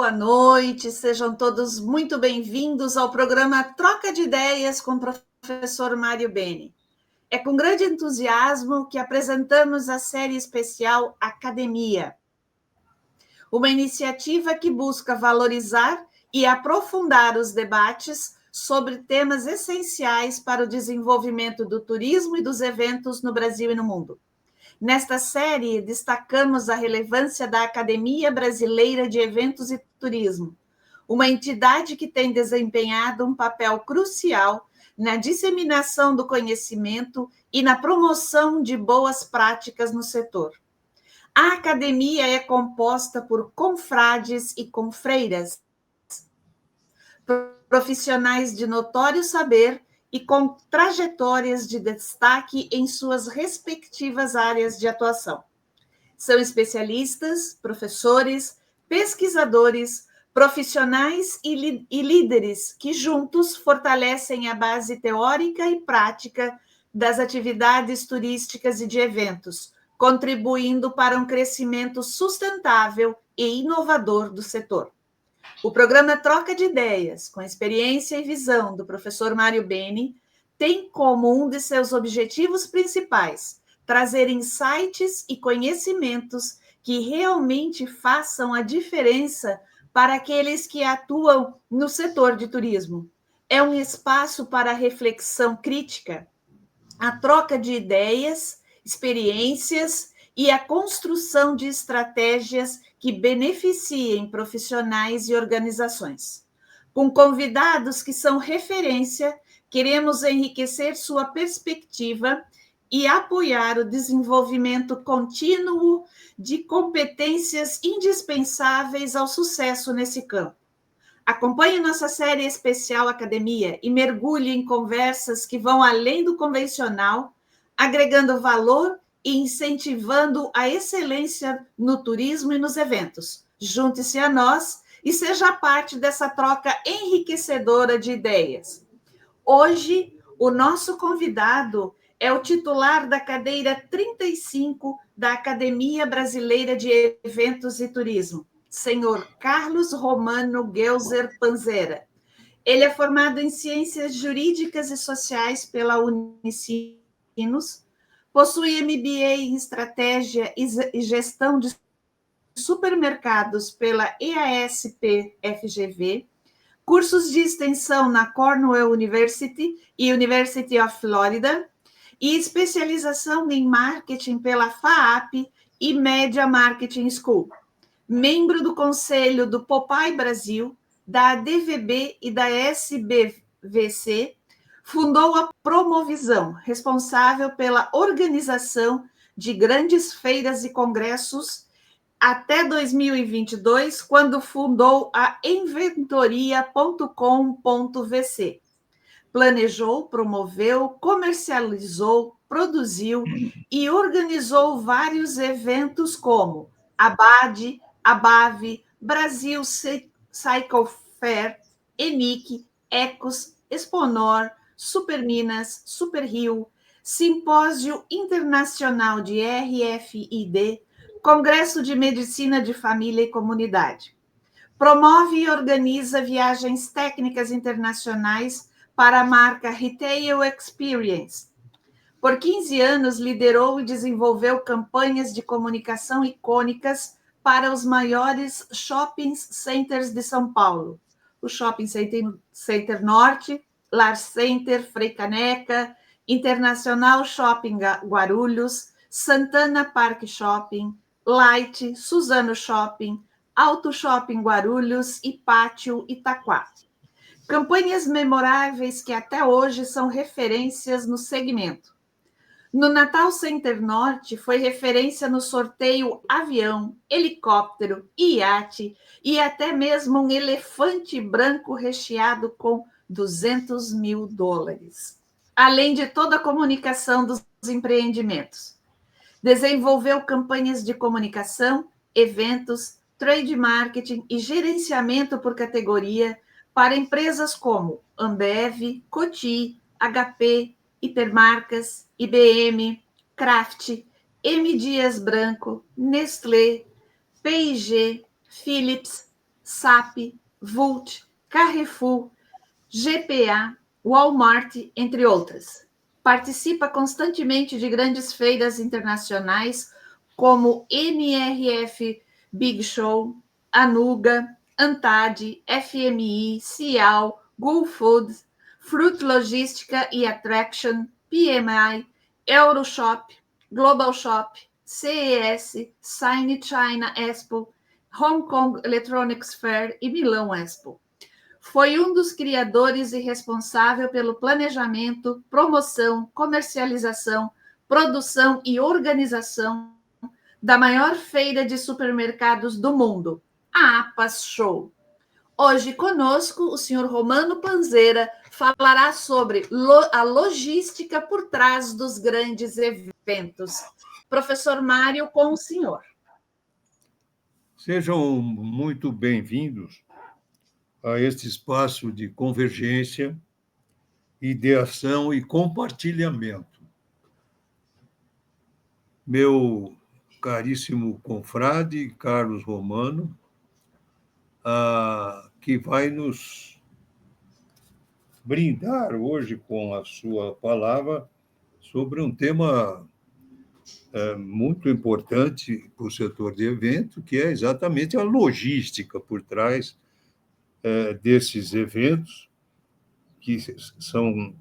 boa noite, sejam todos muito bem-vindos ao programa Troca de Ideias com o professor Mário Beni. É com grande entusiasmo que apresentamos a série especial Academia, uma iniciativa que busca valorizar e aprofundar os debates sobre temas essenciais para o desenvolvimento do turismo e dos eventos no Brasil e no mundo. Nesta série, destacamos a relevância da Academia Brasileira de Eventos e Turismo, uma entidade que tem desempenhado um papel crucial na disseminação do conhecimento e na promoção de boas práticas no setor. A academia é composta por confrades e confreiras, profissionais de notório saber e com trajetórias de destaque em suas respectivas áreas de atuação. São especialistas, professores, pesquisadores, profissionais e líderes que juntos fortalecem a base teórica e prática das atividades turísticas e de eventos, contribuindo para um crescimento sustentável e inovador do setor. O programa Troca de Ideias, com a experiência e visão do professor Mário Beni, tem como um de seus objetivos principais trazer insights e conhecimentos que realmente façam a diferença para aqueles que atuam no setor de turismo. É um espaço para reflexão crítica, a troca de ideias, experiências e a construção de estratégias que beneficiem profissionais e organizações. Com convidados que são referência, queremos enriquecer sua perspectiva e apoiar o desenvolvimento contínuo de competências indispensáveis ao sucesso nesse campo. Acompanhe nossa série especial Academia e mergulhe em conversas que vão além do convencional, agregando valor e incentivando a excelência no turismo e nos eventos. Junte-se a nós e seja parte dessa troca enriquecedora de ideias. Hoje, o nosso convidado é o titular da cadeira 35 da Academia Brasileira de Eventos e Turismo, senhor Carlos Romano Gelser Panzera. Ele é formado em Ciências Jurídicas e Sociais pela Unicinos, possui MBA em Estratégia e Gestão de Supermercados pela EASP-FGV, cursos de extensão na Cornell University e University of Florida, e especialização em marketing pela FAAP e Media Marketing School. Membro do Conselho do Popeye Brasil, da ADVB e da SBVC, fundou a Promovisão, responsável pela organização de grandes feiras e congressos até 2022, quando fundou a Inventoria.com.vc. Planejou, promoveu, comercializou, produziu e organizou vários eventos como ABAD, ABAV, Brasil Cycle Fair, ENIC, Ecos, Exponor, Superminas, Superrio, Simpósio Internacional de RFID, Congresso de Medicina de Família e Comunidade. Promove e organiza viagens técnicas internacionais para a marca Retail Experience. Por 15 anos, liderou e desenvolveu campanhas de comunicação icônicas para os maiores shopping centers de São Paulo. O Shopping Center Norte, Lar Center, Frei Caneca, Internacional Shopping Guarulhos, Santana Park Shopping, Light, Suzano Shopping, Auto Shopping Guarulhos e Pátio Itaquá. Campanhas memoráveis que até hoje são referências no segmento. No Natal Center Norte, foi referência no sorteio avião, helicóptero, iate e até mesmo um elefante branco recheado com $200 mil. Além de toda a comunicação dos empreendimentos. Desenvolveu campanhas de comunicação, eventos, trade marketing e gerenciamento por categoria para empresas como Ambev, Coty, HP, Hipermarcas, IBM, Kraft, M. Dias Branco, Nestlé, P&G, Philips, SAP, Vult, Carrefour, GPA, Walmart, entre outras. Participa constantemente de grandes feiras internacionais como NRF Big Show, Anuga, Antad, FMI, Cial, Go Foods, Fruit Logística e Attraction, PMI, Euroshop, Global Shop, CES, Sign China Expo, Hong Kong Electronics Fair e Milão Expo. Foi um dos criadores e responsável pelo planejamento, promoção, comercialização, produção e organização da maior feira de supermercados do mundo, a APAS Show. Hoje conosco o senhor Romano Panzeira falará sobre a logística por trás dos grandes eventos. Professor Mário, com o senhor. Sejam muito bem-vindos a este espaço de convergência, ideação e compartilhamento. Meu caríssimo confrade, Carlos Romano, que vai nos brindar hoje com a sua palavra sobre um tema muito importante para o setor de evento, que é exatamente a logística por trás desses eventos, que são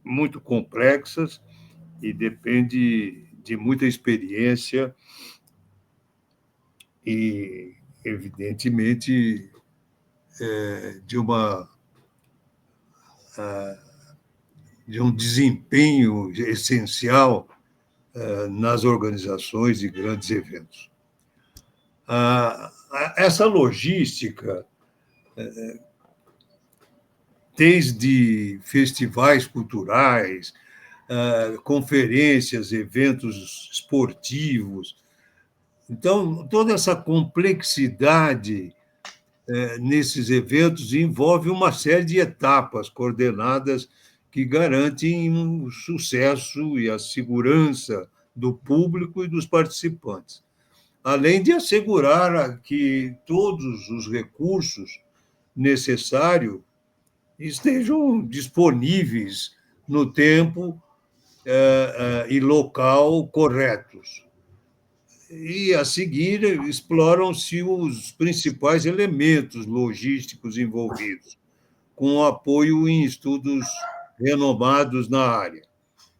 muito complexas e depende de muita experiência e, evidentemente, de um desempenho essencial nas organizações de grandes eventos. Essa logística, desde festivais culturais, conferências, eventos esportivos. Então, toda essa complexidade nesses eventos envolve uma série de etapas coordenadas que garantem o sucesso e a segurança do público e dos participantes, além de assegurar que todos os recursos necessários estejam disponíveis no tempo e local corretos. E, a seguir, exploram-se os principais elementos logísticos envolvidos, com apoio em estudos renomados na área.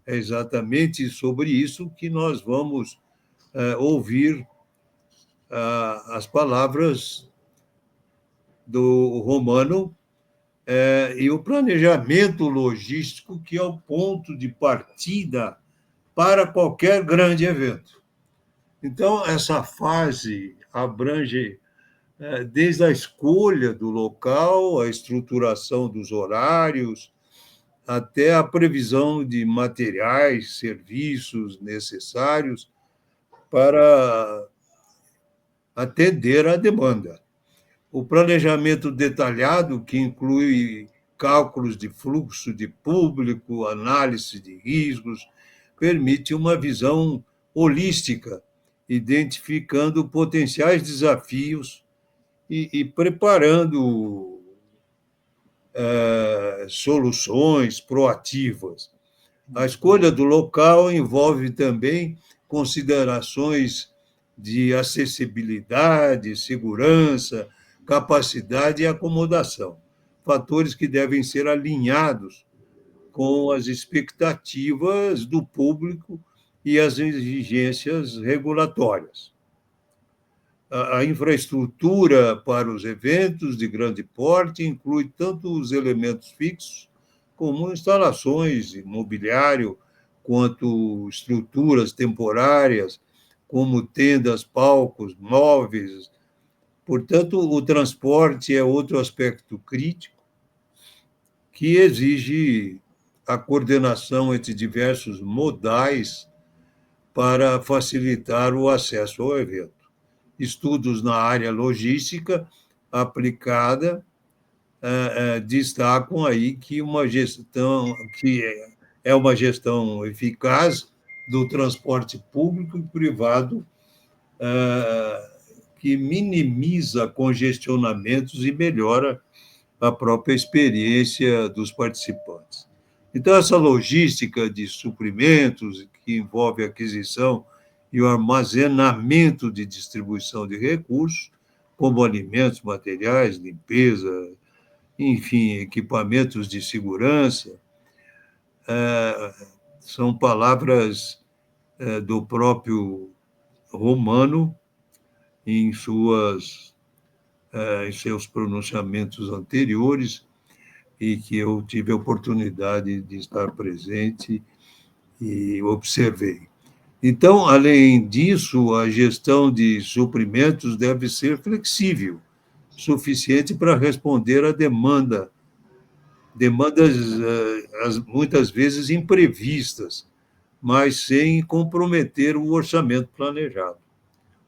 É exatamente sobre isso que nós vamos ouvir as palavras do Romano, e o planejamento logístico, que é o ponto de partida para qualquer grande evento. Então, essa fase abrange desde a escolha do local, a estruturação dos horários, até a previsão de materiais, serviços necessários para atender à demanda. O planejamento detalhado, que inclui cálculos de fluxo de público, análise de riscos, permite uma visão holística, identificando potenciais desafios e preparando soluções proativas. A escolha do local envolve também considerações de acessibilidade, segurança, capacidade e acomodação, fatores que devem ser alinhados com as expectativas do público e as exigências regulatórias. A infraestrutura para os eventos de grande porte inclui tanto os elementos fixos, como instalações, mobiliário, quanto estruturas temporárias, como tendas, palcos, móveis. Portanto, o transporte é outro aspecto crítico que exige a coordenação entre diversos modais para facilitar o acesso ao evento. Estudos na área logística aplicada destacam aí que uma gestão que é uma gestão eficaz do transporte público e privado, que minimiza congestionamentos e melhora a própria experiência dos participantes. Então, essa logística de suprimentos, que envolve a aquisição e o armazenamento de distribuição de recursos, como alimentos, materiais, limpeza, enfim, equipamentos de segurança, são palavras do próprio Romano em seus pronunciamentos anteriores, e que eu tive a oportunidade de estar presente e observei. Então, além disso, a gestão de suprimentos deve ser flexível, suficiente para responder à demandas muitas vezes imprevistas, mas sem comprometer o orçamento planejado.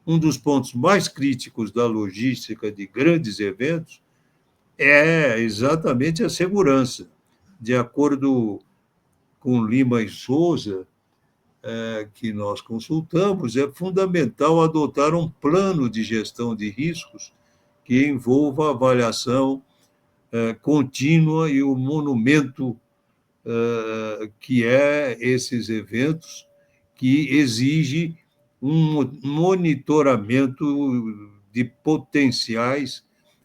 Um dos pontos mais críticos da logística de grandes eventos é exatamente a segurança. De acordo com Lima e Souza, que nós consultamos, é fundamental adotar um plano de gestão de riscos que envolva a avaliação contínua e o monumento que é esses eventos, que exige um monitoramento de potenciais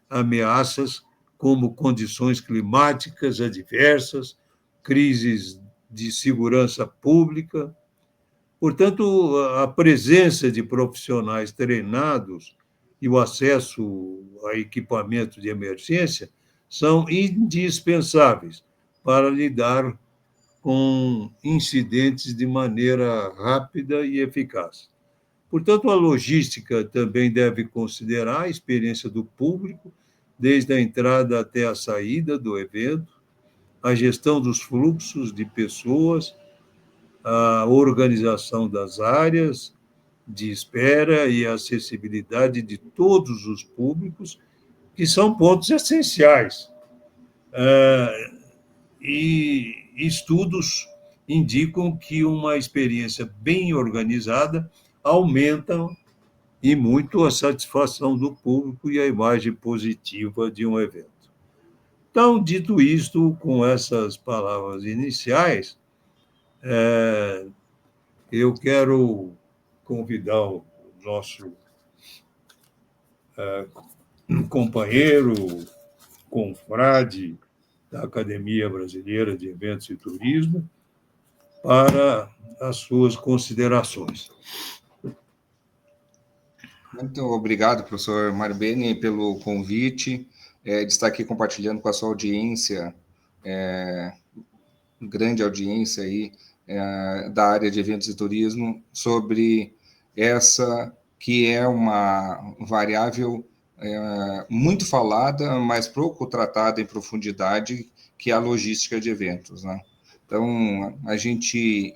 ameaças, como condições climáticas adversas, crises de segurança pública. Portanto, a presença de profissionais treinados e o acesso a equipamento de emergência são indispensáveis para lidar com incidentes de maneira rápida e eficaz. Portanto, a logística também deve considerar a experiência do público, desde a entrada até a saída do evento, a gestão dos fluxos de pessoas, a organização das áreas de espera e a acessibilidade de todos os públicos, que são pontos essenciais. E estudos indicam que uma experiência bem organizada aumenta e muito a satisfação do público e a imagem positiva de um evento. Então, dito isto, com essas palavras iniciais, eu quero convidar o nosso companheiro, confrade da Academia Brasileira de Eventos e Turismo, para as suas considerações. Muito obrigado, professor Mário Beni, pelo convite, de estar aqui compartilhando com a sua audiência, grande audiência aí, da área de eventos e turismo, sobre essa que é uma variável muito falada, mas pouco tratada em profundidade, que é a logística de eventos, né? Então, a gente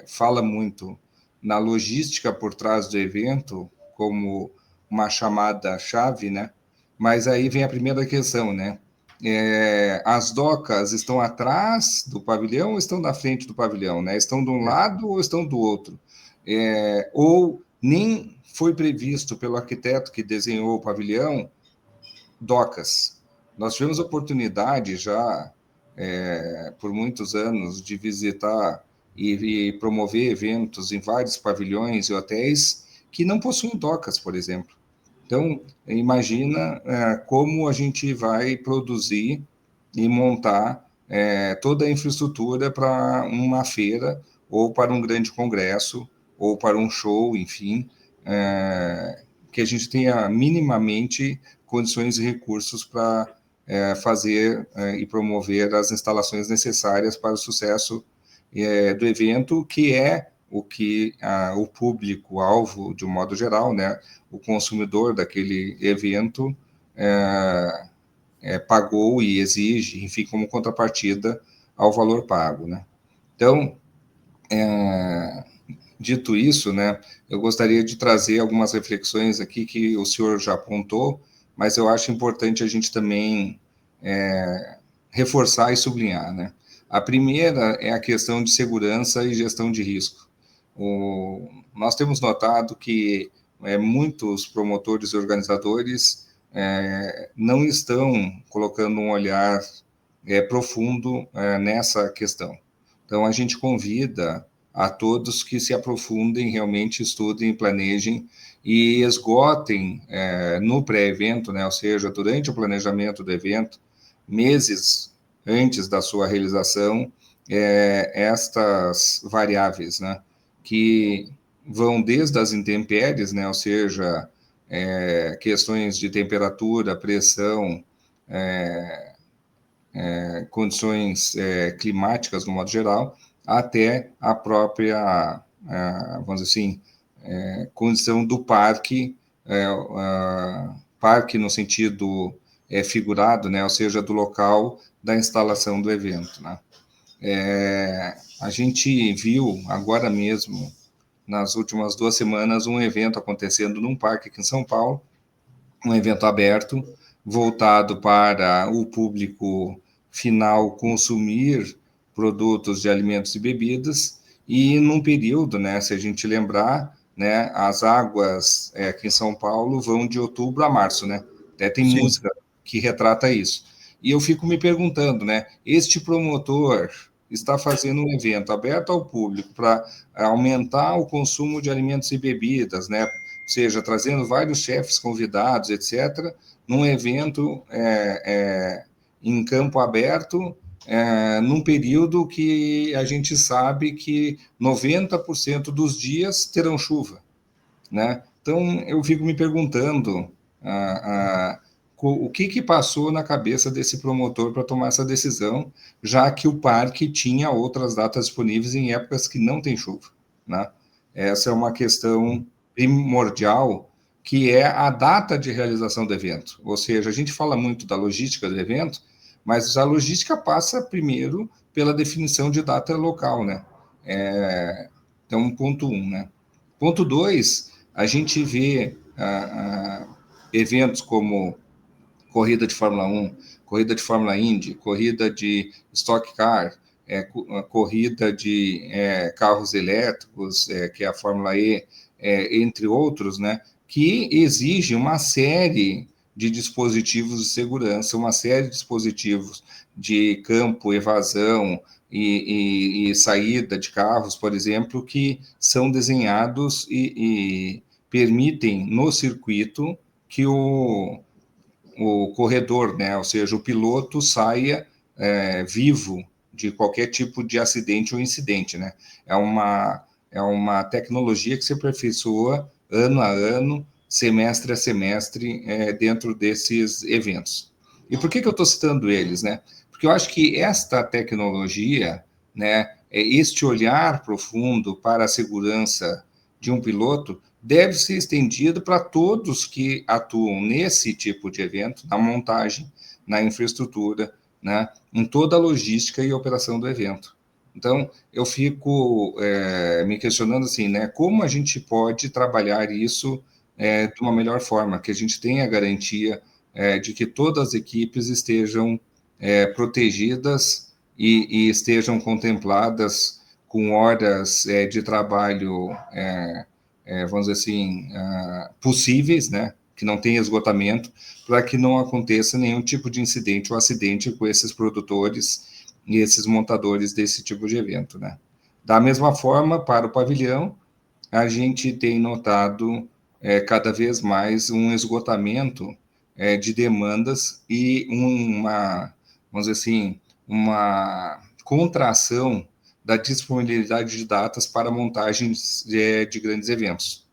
fala muito na logística por trás do evento como uma chamada-chave, né? Mas aí vem a primeira questão, né? As docas estão atrás do pavilhão ou estão na frente do pavilhão, né? Estão de um lado ou estão do outro? Ou nem foi previsto pelo arquiteto que desenhou o pavilhão docas. Nós tivemos oportunidade já, por muitos anos, de visitar e promover eventos em vários pavilhões e hotéis que não possuem docas, por exemplo. Então, imagina como a gente vai produzir e montar toda a infraestrutura para uma feira, ou para um grande congresso, ou para um show, enfim, que a gente tenha minimamente condições e recursos para fazer e promover as instalações necessárias para o sucesso do evento, que é o que o público-alvo, de um modo geral, né, o consumidor daquele evento pagou e exige, enfim, como contrapartida ao valor pago, né? Então, dito isso, né, eu gostaria de trazer algumas reflexões aqui que o senhor já apontou, mas eu acho importante a gente também reforçar e sublinhar, né? A primeira é a questão de segurança e gestão de risco. Nós temos notado que muitos promotores e organizadores não estão colocando um olhar profundo nessa questão. Então, a gente convida a todos que se aprofundem, realmente estudem, planejem e esgotem no pré-evento, né, ou seja, durante o planejamento do evento, meses antes da sua realização, estas variáveis, né, que vão desde as intempéries, né, ou seja, questões de temperatura, pressão, condições climáticas, no modo geral, até a própria, vamos dizer assim, condição do parque, parque no sentido figurado, né, ou seja, do local da instalação do evento, né. A gente viu agora mesmo, nas últimas 2 semanas, um evento acontecendo num parque aqui em São Paulo, um evento aberto, voltado para o público final consumir produtos de alimentos e bebidas, e num período, né, se a gente lembrar, né, as águas aqui em São Paulo vão de outubro a março, né? Até tem Sim. música que retrata isso. E eu fico me perguntando, né, este promotor está fazendo um evento aberto ao público para aumentar o consumo de alimentos e bebidas, né? Ou seja, trazendo vários chefes convidados, etc., num evento em campo aberto, num período que a gente sabe que 90% dos dias terão chuva, né? Então, eu fico me perguntando o que passou na cabeça desse promotor para tomar essa decisão, já que o parque tinha outras datas disponíveis em épocas que não tem chuva, né? Essa é uma questão primordial, que é a data de realização do evento. Ou seja, a gente fala muito da logística do evento, mas a logística passa primeiro pela definição de data local, né? Então, ponto 1, né? Ponto 2, a gente vê eventos como corrida de Fórmula 1, corrida de Fórmula Indy, corrida de Stock Car, corrida de carros elétricos, que é a Fórmula E, entre outros, né, que exige uma série de dispositivos de segurança, uma série de dispositivos de campo, evasão e saída de carros, por exemplo, que são desenhados e permitem no circuito que o corredor, né, ou seja, o piloto saia vivo de qualquer tipo de acidente ou incidente, né? É uma tecnologia que se aperfeiçoa ano a ano, semestre a semestre, dentro desses eventos. E por que eu estou citando eles, né? Porque eu acho que esta tecnologia, né, este olhar profundo para a segurança de um piloto deve ser estendido para todos que atuam nesse tipo de evento, na montagem, na infraestrutura, né, em toda a logística e operação do evento. Então, eu fico me questionando assim, né, como a gente pode trabalhar isso de uma melhor forma, que a gente tenha a garantia de que todas as equipes estejam protegidas e estejam contempladas com horas de trabalho vamos dizer assim, possíveis, né, que não tenha esgotamento, para que não aconteça nenhum tipo de incidente ou acidente com esses produtores e esses montadores desse tipo de evento, né. Da mesma forma, para o pavilhão, a gente tem notado cada vez mais um esgotamento de demandas e vamos dizer assim, uma contração da disponibilidade de datas para montagens de grandes eventos.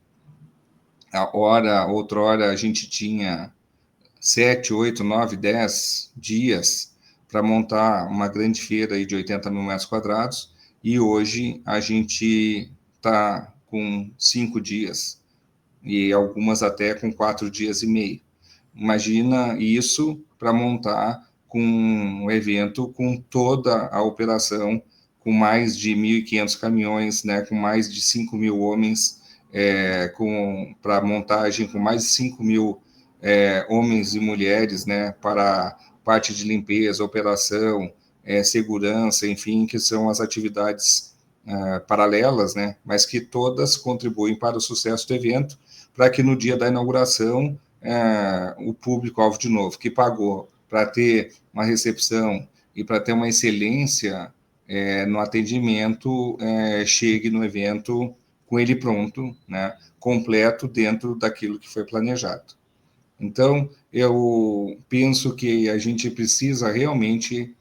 Outrora, a gente tinha 7, 8, 9, 10 dias para montar uma grande feira aí de 80 mil metros quadrados, e hoje a gente está com 5 dias, e algumas até com 4 dias e meio. Imagina isso para montar com um evento com toda a operação, com mais de 1.500 caminhões, né, com mais de 5.000 homens, para montagem, com mais de 5.000 homens e mulheres, né, para parte de limpeza, operação, segurança, enfim, que são as atividades paralelas, né, mas que todas contribuem para o sucesso do evento, para que no dia da inauguração o público-alvo, de novo, que pagou para ter uma recepção e para ter uma excelência no atendimento, chegue no evento com ele pronto, né, completo dentro daquilo que foi planejado. Então, eu penso que a gente precisa realmente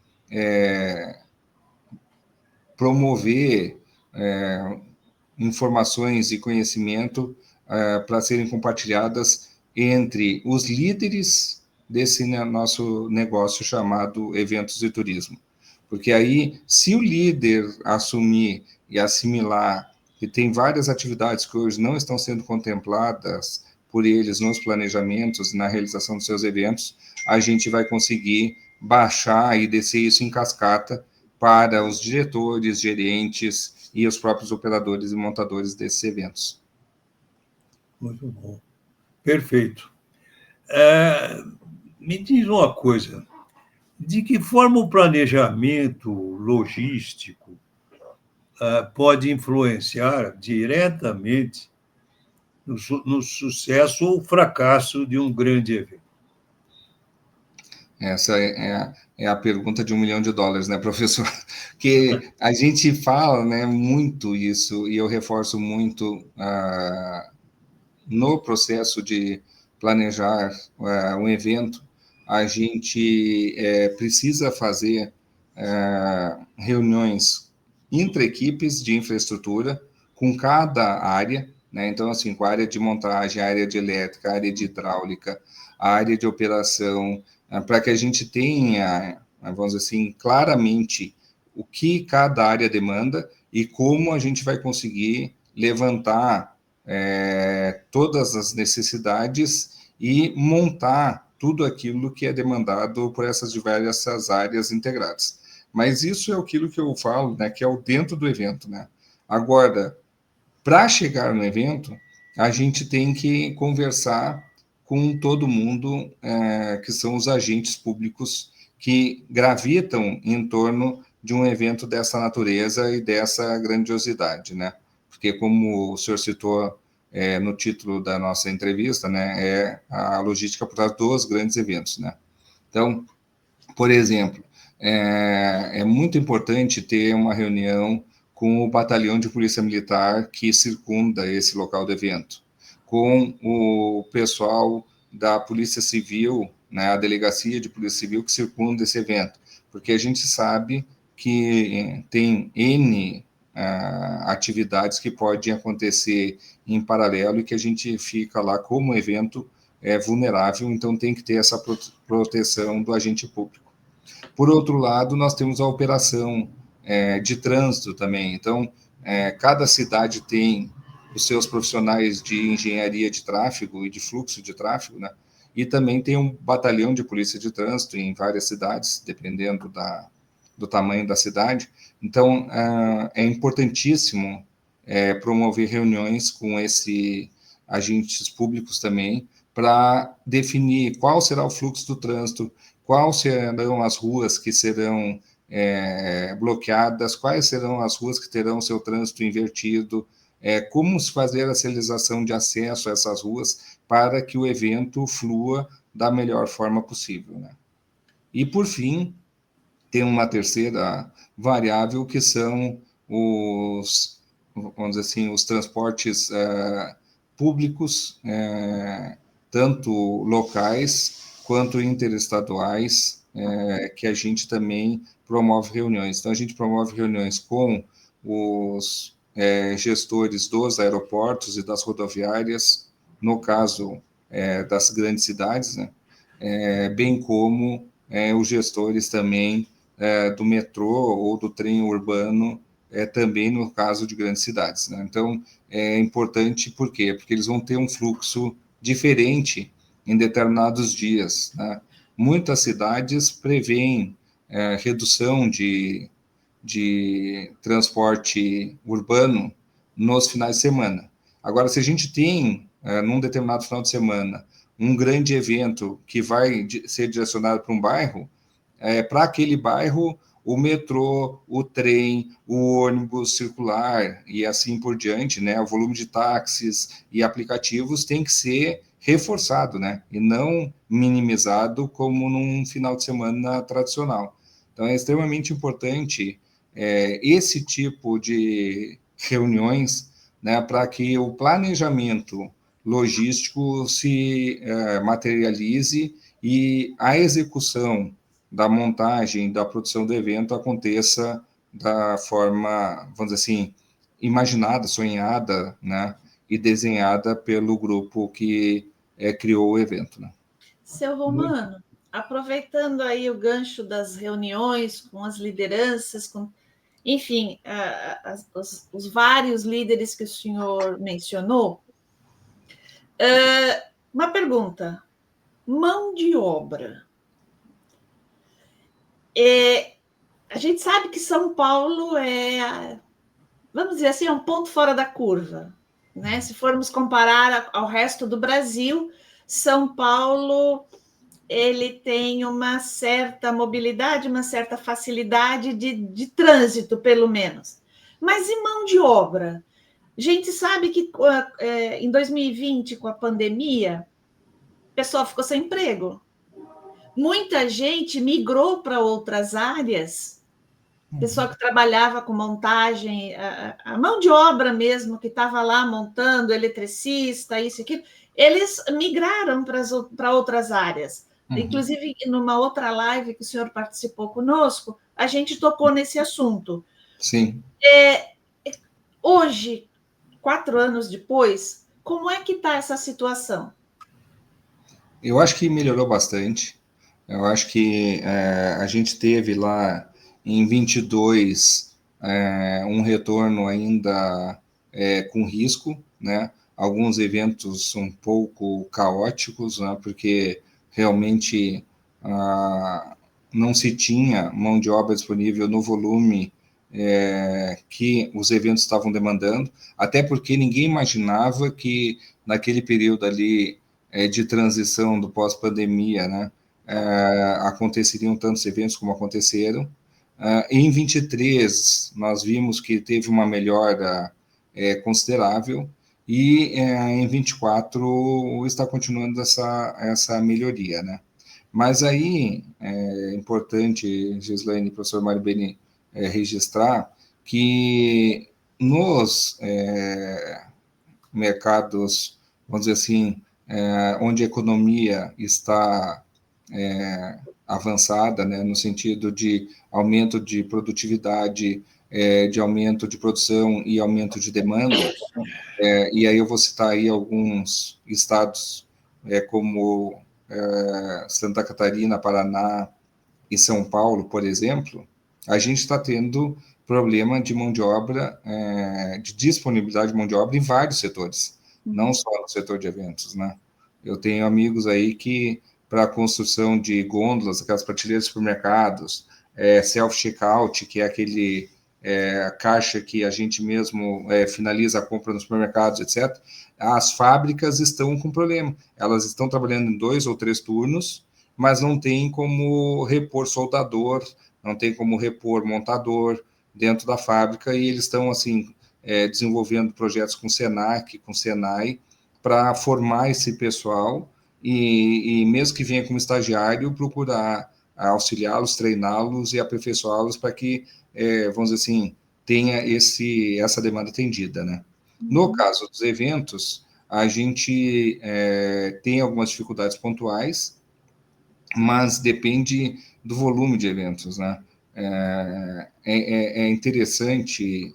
promover informações e conhecimento para serem compartilhadas entre os líderes desse nosso negócio chamado eventos e turismo. Porque aí, se o líder assumir e assimilar que tem várias atividades que hoje não estão sendo contempladas por eles nos planejamentos, na realização dos seus eventos, a gente vai conseguir baixar e descer isso em cascata para os diretores, gerentes e os próprios operadores e montadores desses eventos. Muito bom. Perfeito. Me diz uma coisa, de que forma o planejamento logístico pode influenciar diretamente no sucesso ou fracasso de um grande evento? Essa é a pergunta de $1 milhão, né, professor? Que a gente fala, né, muito isso, e eu reforço muito no processo de planejar um evento, a gente precisa fazer reuniões intra-equipes de infraestrutura com cada área, né? Então, assim, com a área de montagem, a área de elétrica, a área de hidráulica, a área de operação, para que a gente tenha, vamos dizer assim, claramente o que cada área demanda e como a gente vai conseguir levantar todas as necessidades e montar tudo aquilo que é demandado por essas diversas áreas integradas. Mas isso é aquilo que eu falo, né, que é o dentro do evento, né? Agora, para chegar no evento, a gente tem que conversar com todo mundo, que são os agentes públicos que gravitam em torno de um evento dessa natureza e dessa grandiosidade, né? Porque, como o senhor citou no título da nossa entrevista, né, é a logística por trás dos grandes eventos, né? Então, por exemplo, é muito importante ter uma reunião com o batalhão de polícia militar que circunda esse local do evento, com o pessoal da Polícia Civil, né, a delegacia de Polícia Civil que circunda esse evento, porque a gente sabe que tem N atividades que podem acontecer em paralelo e que a gente fica lá como evento vulnerável, então tem que ter essa proteção do agente público. Por outro lado, nós temos a operação de trânsito também. Então, cada cidade tem os seus profissionais de engenharia de tráfego e de fluxo de tráfego, né? E também tem um batalhão de polícia de trânsito em várias cidades, dependendo do tamanho da cidade. Então, é importantíssimo promover reuniões com esses agentes públicos também, para definir qual será o fluxo do trânsito, quais serão as ruas que serão bloqueadas, quais serão as ruas que terão seu trânsito invertido, como se fazer a sinalização de acesso a essas ruas para que o evento flua da melhor forma possível, né? E, por fim, tem uma terceira variável, que são vamos dizer assim, os transportes públicos, tanto locais quanto interestaduais, que a gente também promove reuniões. Então, a gente promove reuniões com os gestores dos aeroportos e das rodoviárias, no caso das grandes cidades, né? Bem como os gestores também do metrô ou do trem urbano, também no caso de grandes cidades, né? Então, é importante, por quê? Porque eles vão ter um fluxo diferente em determinados dias, né? Muitas cidades prevêem redução de transporte urbano nos finais de semana. Agora, se a gente tem, num determinado final de semana, um grande evento que vai ser direcionado para um bairro, para aquele bairro, o metrô, o trem, o ônibus circular e assim por diante, né? O volume de táxis e aplicativos tem que ser reforçado, né? E não minimizado como num final de semana tradicional. Então, é extremamente importante esse tipo de reuniões, né, para que o planejamento logístico se materialize e a execução da montagem, da produção do evento aconteça da forma, vamos dizer assim, imaginada, sonhada, né, e desenhada pelo grupo que criou o evento. Né? Seu Romano, aproveitando aí o gancho das reuniões com as lideranças, enfim, os vários líderes que o senhor mencionou, uma pergunta: mão de obra. A gente sabe que São Paulo vamos dizer assim, é um ponto fora da curva, né? Se formos comparar ao resto do Brasil, São Paulo ele tem uma certa mobilidade, uma certa facilidade de trânsito, pelo menos. Mas e mão de obra? A gente sabe que em 2020, com a pandemia, o pessoal ficou sem emprego. Muita gente migrou para outras áreas, pessoal que trabalhava com montagem, a mão de obra mesmo, que estava lá montando, eletricista, isso e aquilo, eles migraram para outras áreas. Inclusive, numa outra live que o senhor participou conosco, a gente tocou nesse assunto. Sim. Hoje, 4 anos depois, como é que está essa situação? Eu acho que melhorou bastante. Eu acho que a gente teve lá em 22 um retorno ainda com risco, né? Alguns eventos um pouco caóticos, né? Porque realmente não se tinha mão de obra disponível no volume que os eventos estavam demandando, até porque ninguém imaginava que naquele período ali de transição do pós-pandemia, né, aconteceriam tantos eventos como aconteceram. Em 23, nós vimos que teve uma melhora considerável, e em 24 está continuando essa melhoria. Né? Mas aí é importante, Gislaine e professor Maribeni, registrar que nos mercados, vamos dizer assim, onde a economia está avançada, né, no sentido de aumento de produtividade, de aumento de produção e aumento de demanda, e aí eu vou citar aí alguns estados como Santa Catarina, Paraná e São Paulo, por exemplo, a gente está tendo problema de mão de obra, de disponibilidade de mão de obra em vários setores, não só no setor de eventos, né? Eu tenho amigos aí que, para a construção de gôndolas, aquelas prateleiras de supermercados, self-checkout, que é aquele caixa que a gente mesmo finaliza a compra nos supermercados, etc., as fábricas estão com problema. Elas estão trabalhando em 2 ou 3 turnos, mas não tem como repor soldador, não tem como repor montador dentro da fábrica, e eles estão assim desenvolvendo projetos com o Senac, com o Senai, para formar esse pessoal e mesmo que venha como estagiário, procurar auxiliá-los, treiná-los e aperfeiçoá-los para que, vamos dizer assim, tenha essa demanda atendida. Né? No caso dos eventos, a gente tem algumas dificuldades pontuais, mas depende do volume de eventos, né? É interessante,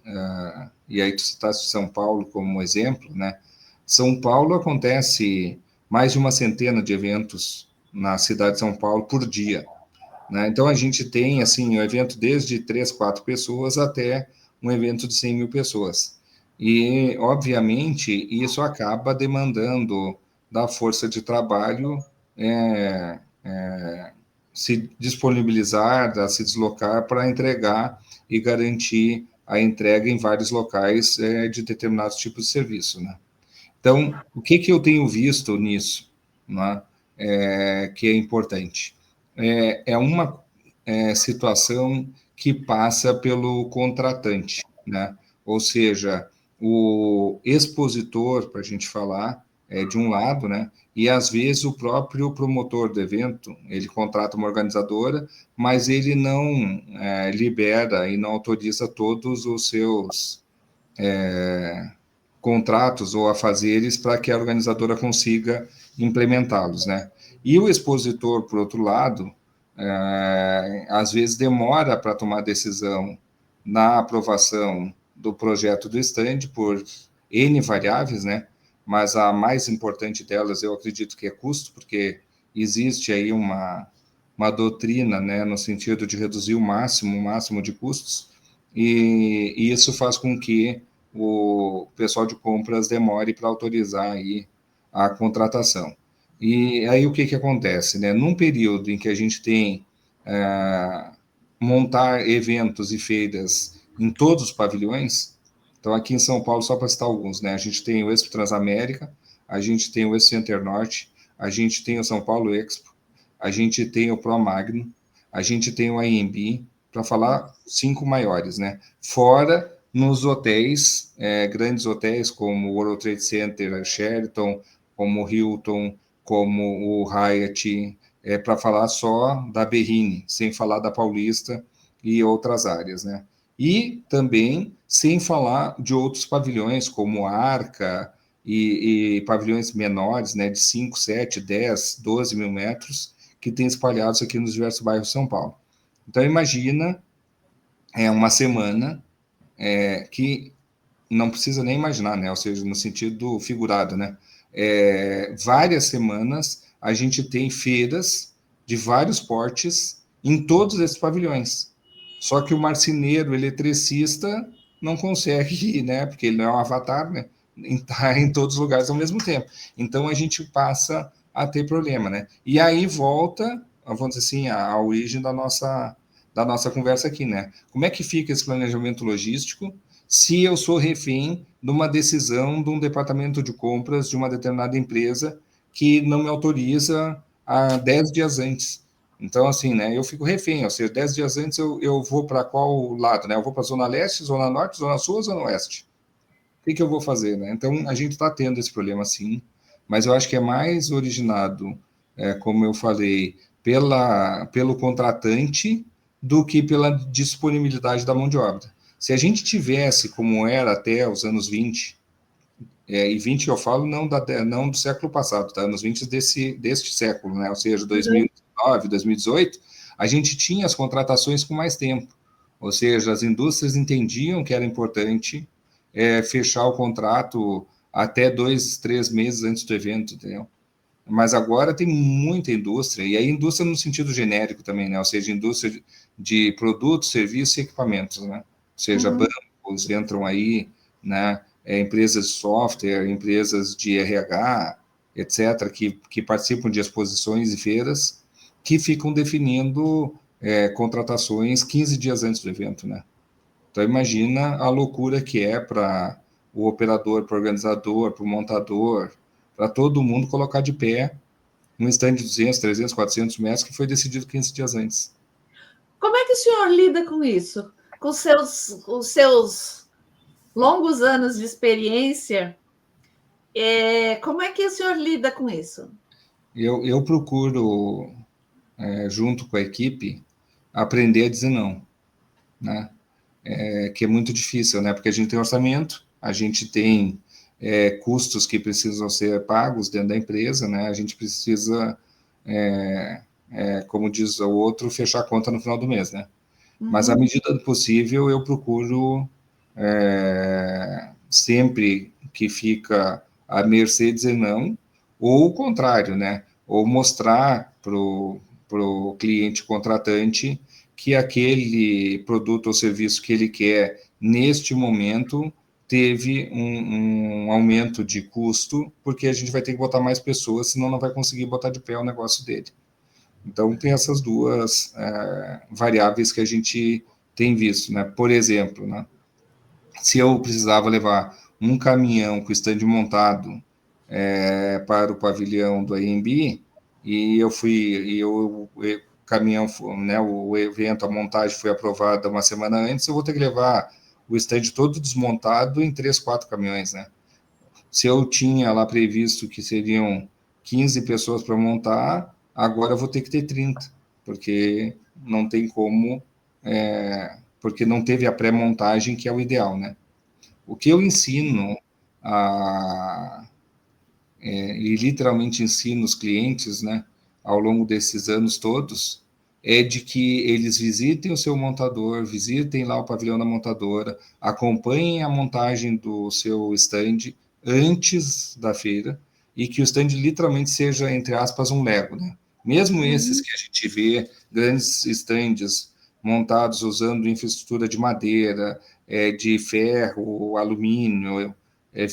e aí tu citaste São Paulo como exemplo, né? São Paulo acontece mais de 100 de eventos na cidade de São Paulo por dia, né? Então a gente tem assim um evento desde 3, 4 pessoas até um evento de 100 mil pessoas. E, obviamente, isso acaba demandando da força de trabalho se disponibilizar, a se deslocar para entregar e garantir a entrega em vários locais de determinados tipos de serviço. Né? Então, o que eu tenho visto nisso, né, que é importante? É uma situação que passa pelo contratante, né? Ou seja, o expositor, para a gente falar, é de um lado, né? E às vezes o próprio promotor do evento, ele contrata uma organizadora, mas ele não libera e não autoriza todos os seus contratos ou afazeres para que a organizadora consiga implementá-los, né? E o expositor, por outro lado, às vezes demora para tomar decisão na aprovação do projeto do stand por N variáveis, né? Mas a mais importante delas, eu acredito que é custo, porque existe aí uma doutrina, né, no sentido de reduzir o máximo de custos, e isso faz com que o pessoal de compras demore para autorizar aí a contratação. E aí o que acontece, né? Num período em que a gente tem montar eventos e feiras em todos os pavilhões, então aqui em São Paulo, só para citar alguns, né? A gente tem o Expo Transamérica, a gente tem o Expo Center Norte, a gente tem o São Paulo Expo, a gente tem o Pro Magno, a gente tem o AMB, para falar 5 maiores, né? Fora nos hotéis, grandes hotéis como o World Trade Center, Sheraton, como o Hilton, como o Hyatt, para falar só da Berrini, sem falar da Paulista e outras áreas, né? E também sem falar de outros pavilhões, como a Arca e pavilhões menores, né, de 5, 7, 10, 12 mil metros, que tem espalhados aqui nos diversos bairros de São Paulo. Então, imagina uma semana que não precisa nem imaginar, né? Ou seja, no sentido figurado, né? Várias semanas a gente tem feiras de vários portes em todos esses pavilhões. Só que o marceneiro, eletricista, não consegue ir, né? Porque ele não é um avatar, né? Está em todos os lugares ao mesmo tempo. Então a gente passa a ter problema, né? E aí volta, vamos dizer assim, a origem da nossa conversa aqui, né? Como é que fica esse planejamento logístico se eu sou refém de uma decisão de um departamento de compras de uma determinada empresa que não me autoriza há 10 dias antes? Então, assim, né, eu fico refém, ou seja, 10 dias antes eu vou para qual lado, né? Eu vou para a Zona Leste, Zona Norte, Zona Sul ou Zona Oeste? O que eu vou fazer, né? Então, a gente está tendo esse problema, sim, mas eu acho que é mais originado, como eu falei, pelo contratante do que pela disponibilidade da mão de obra. Se a gente tivesse, como era até os anos 20, e 20 eu falo não do século passado, tá? Anos 20 deste século, né? Ou seja, 2019, 2018, a gente tinha as contratações com mais tempo. Ou seja, as indústrias entendiam que era importante fechar o contrato até 2, 3 meses antes do evento, entendeu? Mas agora tem muita indústria, e aí indústria no sentido genérico também, né? Ou seja, indústria de produtos, serviços e equipamentos, né? Ou seja, bancos entram aí, né? Empresas de software, empresas de RH, etc., que participam de exposições e feiras, que ficam definindo contratações 15 dias antes do evento, né? Então, imagina a loucura que é para o operador, para o organizador, para o montador, para todo mundo colocar de pé um stand de 200, 300, 400 metros que foi decidido 15 dias antes. Como é que o senhor lida com isso? Com os seus longos anos de experiência, como é que o senhor lida com isso? Eu procuro, junto com a equipe, aprender a dizer não, né? Que é muito difícil, né? Porque a gente tem orçamento, a gente tem custos que precisam ser pagos dentro da empresa, né? A gente precisa, como diz o outro, fechar a conta no final do mês, né? Mas, à medida do possível, eu procuro, sempre que fica à mercê, dizer não, ou o contrário, né? Ou mostrar para o cliente contratante que aquele produto ou serviço que ele quer, neste momento, teve um aumento de custo, porque a gente vai ter que botar mais pessoas, senão não vai conseguir botar de pé o negócio dele. Então, tem essas duas variáveis que a gente tem visto, né? Por exemplo, né? Se eu precisava levar um caminhão com stand montado para o pavilhão do AMB, e eu caminhão, né, o evento, a montagem foi aprovada uma semana antes, eu vou ter que levar o stand todo desmontado em 3, 4 caminhões, né? Se eu tinha lá previsto que seriam 15 pessoas para montar, agora eu vou ter que ter 30, porque não tem como, porque não teve a pré-montagem, que é o ideal, né? O que eu ensino, e literalmente ensino os clientes, né, ao longo desses anos todos, é de que eles visitem o seu montador, visitem lá o pavilhão da montadora, acompanhem a montagem do seu stand antes da feira, e que o stand literalmente seja, entre aspas, um Lego, né? Mesmo esses que a gente vê, grandes stands montados usando infraestrutura de madeira, de ferro, alumínio,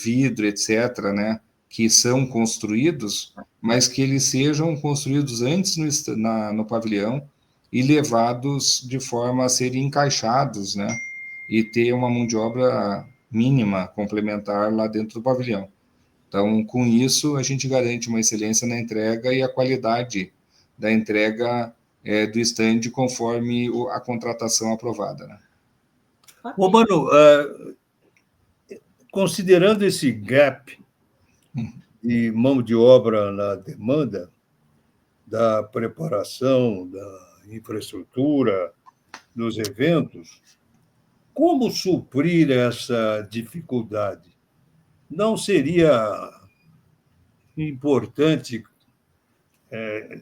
vidro, etc., né? Que são construídos, mas que eles sejam construídos antes no pavilhão e levados de forma a serem encaixados, né? E ter uma mão de obra mínima, complementar lá dentro do pavilhão. Então, com isso, a gente garante uma excelência na entrega e a qualidade da entrega do stand conforme a contratação aprovada, né? Ô, Mano, considerando esse gap de mão de obra na demanda, da preparação, da infraestrutura, dos eventos, como suprir essa dificuldade? Não seria importante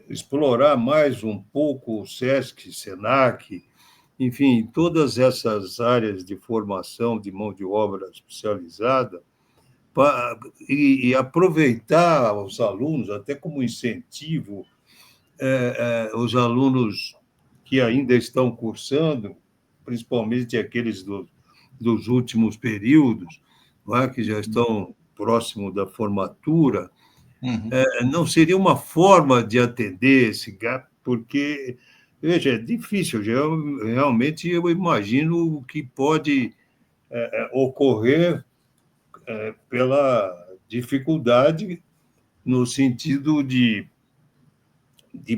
explorar mais um pouco o SESC, SENAC, enfim, todas essas áreas de formação de mão de obra especializada, e aproveitar os alunos, até como incentivo, os alunos que ainda estão cursando, principalmente aqueles dos últimos períodos, que já estão próximo da formatura, não seria uma forma de atender esse gap, porque, veja, é difícil, realmente eu imagino o que pode ocorrer pela dificuldade no sentido de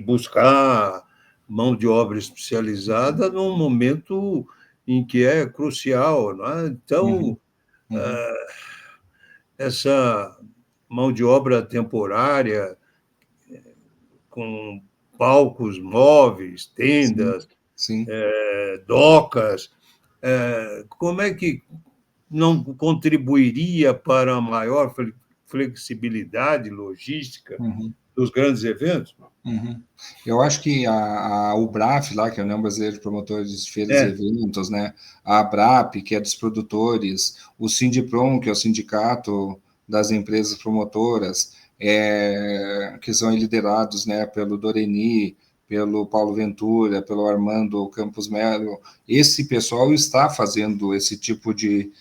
buscar mão de obra especializada num momento em que é crucial, não é? Então, essa mão de obra temporária, com palcos móveis, tendas, Sim. docas, como é que não contribuiria para a maior flexibilidade logística dos grandes eventos? Eu acho que a UBRAF, lá, que é a União Brasileira de Promotores de Feiras e Eventos, né? A ABRAP, que é dos produtores, o Sindiprom, que é o sindicato das empresas promotoras, que são liderados, né, pelo Doreni, pelo Paulo Ventura, pelo Armando Campos Melo. Esse pessoal está fazendo esse tipo de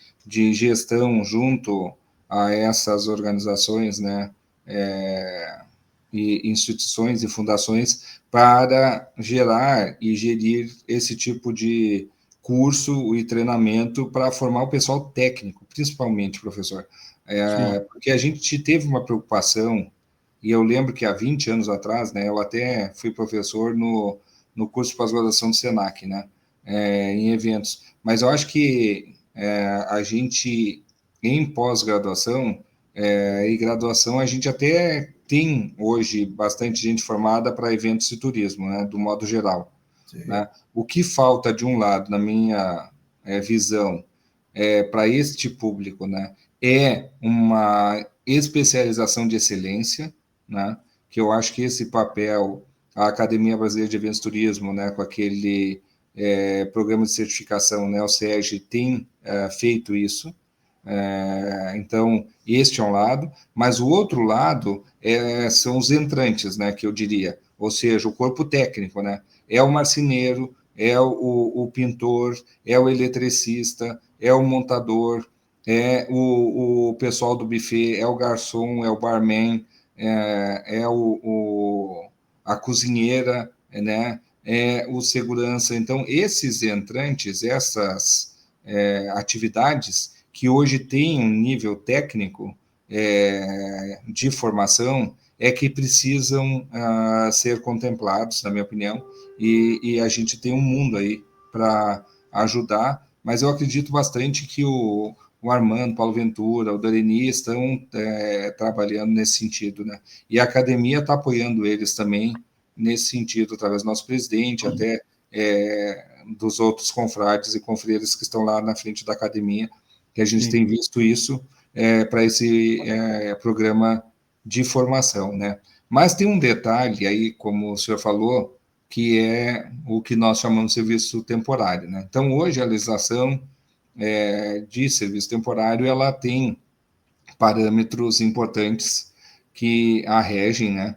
gestão junto a essas organizações, né, e instituições e fundações para gerar e gerir esse tipo de curso e treinamento para formar o pessoal técnico, principalmente, professor. Porque a gente teve uma preocupação, e eu lembro que há 20 anos atrás, né, eu até fui professor no curso de pós-graduação do SENAC, né, em eventos, mas eu acho que a gente, em pós-graduação e graduação, a gente até tem hoje bastante gente formada para eventos de turismo, né, do modo geral. Né? O que falta, de um lado, na minha visão, para este público, né, é uma especialização de excelência, né, que eu acho que esse papel, a Academia Brasileira de Eventos e Turismo, né, com aquele programa de certificação, né, o SERG, tem feito isso. Então, este é um lado, mas o outro lado são os entrantes, né, que eu diria, ou seja, o corpo técnico, né, é o marceneiro, é o pintor, é o eletricista, é o montador, é o pessoal do buffet, é o garçom, é o barman, a cozinheira, né, é o segurança. Então, esses entrantes, essas atividades que hoje tem um nível técnico de formação é que precisam ser contemplados, na minha opinião, e a gente tem um mundo aí para ajudar, mas eu acredito bastante que o Armando, Paulo Ventura, o Doreni estão trabalhando nesse sentido, né? E a academia está apoiando eles também nesse sentido, através do nosso presidente, até dos outros confrades e confreiras que estão lá na frente da academia, que a gente tem visto isso para esse programa de formação, né? Mas tem um detalhe aí, como o senhor falou, que é o que nós chamamos de serviço temporário, né? Então, hoje, a legislação de serviço temporário, ela tem parâmetros importantes que a regem, né?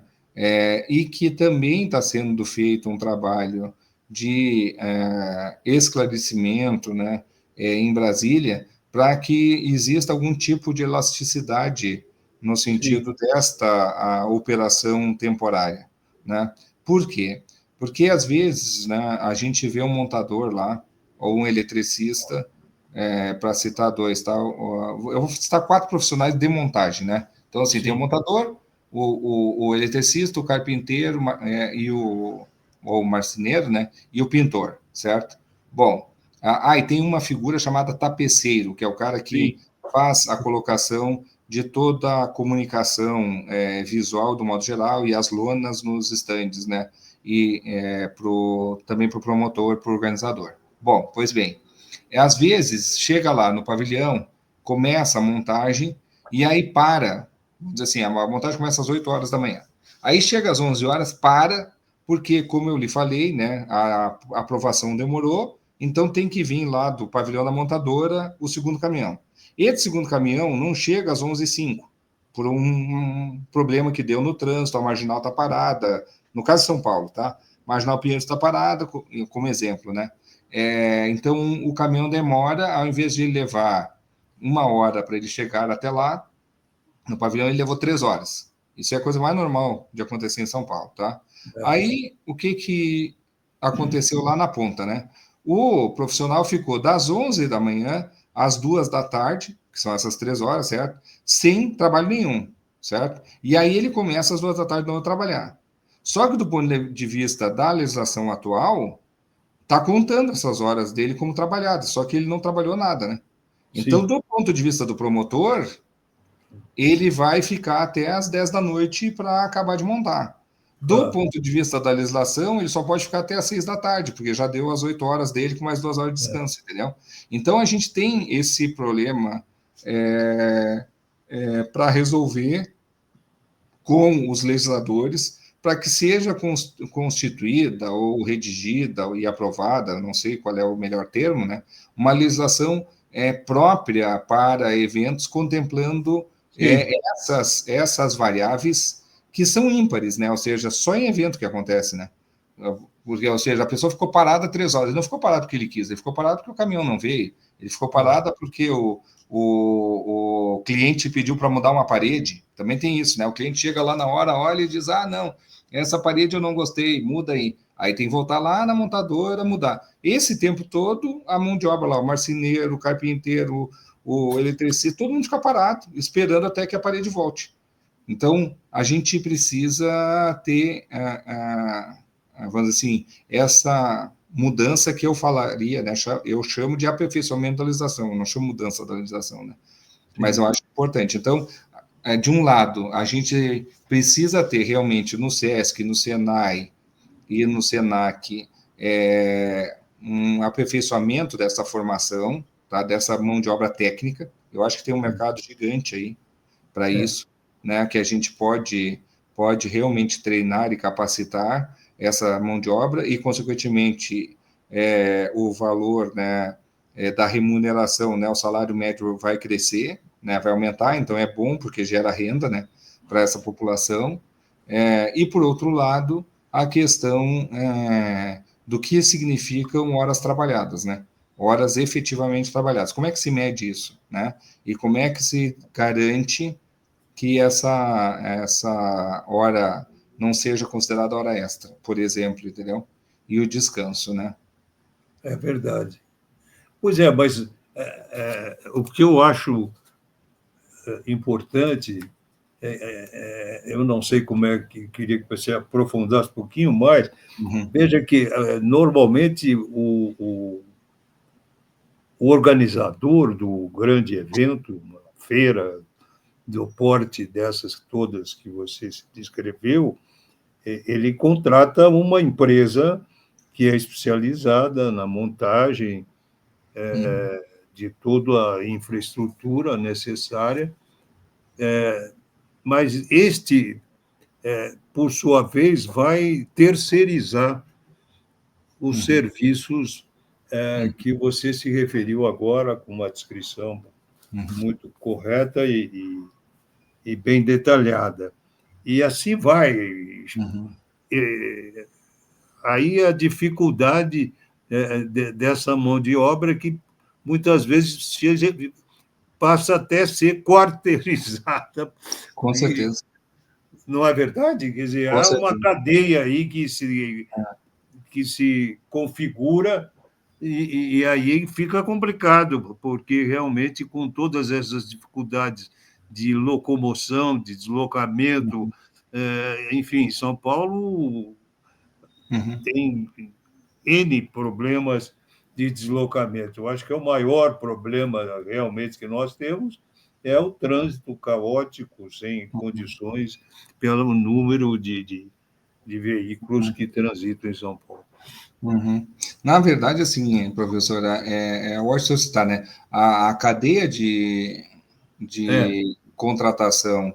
E que também está sendo feito um trabalho de esclarecimento, né, em Brasília, para que exista algum tipo de elasticidade no sentido desta operação temporária, né? Por quê? Porque, às vezes, né, a gente vê um montador lá, ou um eletricista, para citar dois, tá? Eu vou citar 4 profissionais de montagem, né? Então, assim, tem o montador, o eletricista, o carpinteiro e o marceneiro, né? E o pintor, certo? Bom, e tem uma figura chamada tapeceiro, que é o cara que faz a colocação de toda a comunicação visual, do modo geral, e as lonas nos estandes, né? E também para o promotor, para o organizador. Bom, pois bem, às vezes chega lá no pavilhão, começa a montagem, e aí para, vamos dizer assim, a montagem começa às 8 horas da manhã. Aí chega às 11 horas, porque, como eu lhe falei, né, a aprovação demorou, então tem que vir lá do pavilhão da montadora o segundo caminhão. Esse segundo caminhão não chega às 11h05, por um problema que deu no trânsito, a marginal está parada, no caso de São Paulo, tá? Marginal Pinheiros está parada, como exemplo, né? Então, o caminhão demora, ao invés de ele levar 1 hora para ele chegar até lá, no pavilhão ele levou 3 horas. Isso é a coisa mais normal de acontecer em São Paulo, tá? Aí, o que aconteceu lá na ponta, né? O profissional ficou das 11 da manhã às 2 da tarde, que são essas 3 horas, certo? Sem trabalho nenhum, certo? E aí ele começa às 2 da tarde de novo a trabalhar. Só que do ponto de vista da legislação atual, está contando essas horas dele como trabalhadas, só que ele não trabalhou nada, né? Então, do ponto de vista do promotor, ele vai ficar até às 10 da noite para acabar de montar. Do ponto de vista da legislação, ele só pode ficar até às 6 da tarde, porque já deu as 8 horas dele com mais 2 horas de descanso, entendeu? Então, a gente tem esse problema para resolver com os legisladores, para que seja constituída ou redigida e aprovada, não sei qual é o melhor termo, né, uma legislação própria para eventos contemplando essas variáveis que são ímpares, né, ou seja, só em evento que acontece, né, porque, ou seja, a pessoa ficou parada 3 horas, ele não ficou parado porque ele quis, ele ficou parado porque o caminhão não veio, ele ficou parado porque o cliente pediu para mudar uma parede, também tem isso, né? O cliente chega lá na hora, olha e diz, não, essa parede eu não gostei, muda aí. Aí tem que voltar lá na montadora, mudar. Esse tempo todo, a mão de obra lá, o marceneiro, o carpinteiro, o eletricista, todo mundo fica parado, esperando até que a parede volte. Então, a gente precisa ter, vamos dizer assim, essa mudança que eu falaria, né? Eu chamo de aperfeiçoamento da legislação, eu não chamo mudança da legislação, né? Mas eu acho importante. Então, de um lado, a gente precisa ter realmente no SESC, no SENAI e no SENAC um aperfeiçoamento dessa formação, tá? Dessa mão de obra técnica. Eu acho que tem um mercado gigante aí para isso, né? Que a gente pode realmente treinar e capacitar essa mão de obra e, consequentemente, o valor, né, da remuneração, né, o salário médio vai crescer, né, vai aumentar, então é bom porque gera renda, né, para essa população. E, por outro lado, a questão do que significam horas trabalhadas, né? Horas efetivamente trabalhadas. Como é que se mede isso, né? E como é que se garante que essa hora não seja considerada hora extra, por exemplo, entendeu? E o descanso, né? É verdade. Pois é, mas o que eu acho importante eu não sei como é que queria que você aprofundasse um pouquinho mais. Uhum. Veja que, normalmente, o organizador do grande evento, uma feira do porte dessas todas que você descreveu, ele contrata uma empresa que é especializada na montagem de toda a infraestrutura necessária, mas por sua vez, vai terceirizar os serviços que você se referiu agora, com uma descrição muito correta e bem detalhada. E assim vai. Aí a dificuldade dessa mão de obra que muitas vezes passa até a ser quarteirizada. Com certeza. Não é verdade? Quer dizer, Com há uma certeza. cadeia aí que se configura e aí fica complicado, porque realmente com todas essas dificuldades de locomoção, de deslocamento, enfim, São Paulo tem N problemas de deslocamento. Eu acho que é o maior problema realmente que nós temos é o trânsito caótico, sem condições, pelo número de veículos que transitam em São Paulo. Na verdade, assim, professora, ótimo citar, né? A cadeia de contratação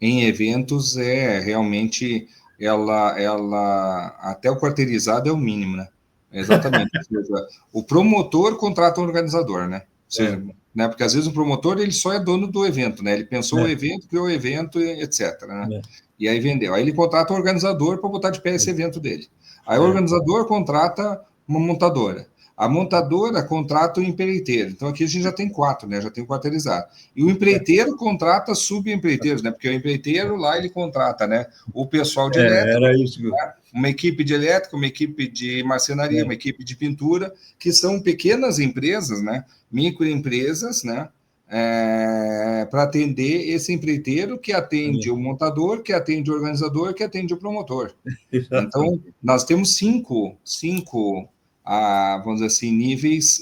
em eventos realmente ela até o quarteirizado é o mínimo, né? Exatamente. Ou seja, o promotor contrata um organizador, né? Ou seja, né? Porque às vezes o promotor ele só é dono do evento, né? Ele pensou o evento, criou o evento, etc. Né? E aí vendeu. Aí ele contrata um organizador para botar de pé esse evento dele. Aí o organizador contrata uma montadora. A montadora contrata o empreiteiro. Então, aqui a gente já tem 4, né? Já tem o quarteirizado. E o empreiteiro contrata subempreiteiros, né? Porque o empreiteiro lá, ele contrata, né? O pessoal de elétrica, era isso. Né? Uma equipe de elétrica, uma equipe de marcenaria, uma equipe de pintura, que são pequenas empresas, né? Microempresas, né? Para atender esse empreiteiro que atende o montador, que atende o organizador, que atende o promotor. Então, nós temos cinco vamos dizer assim, níveis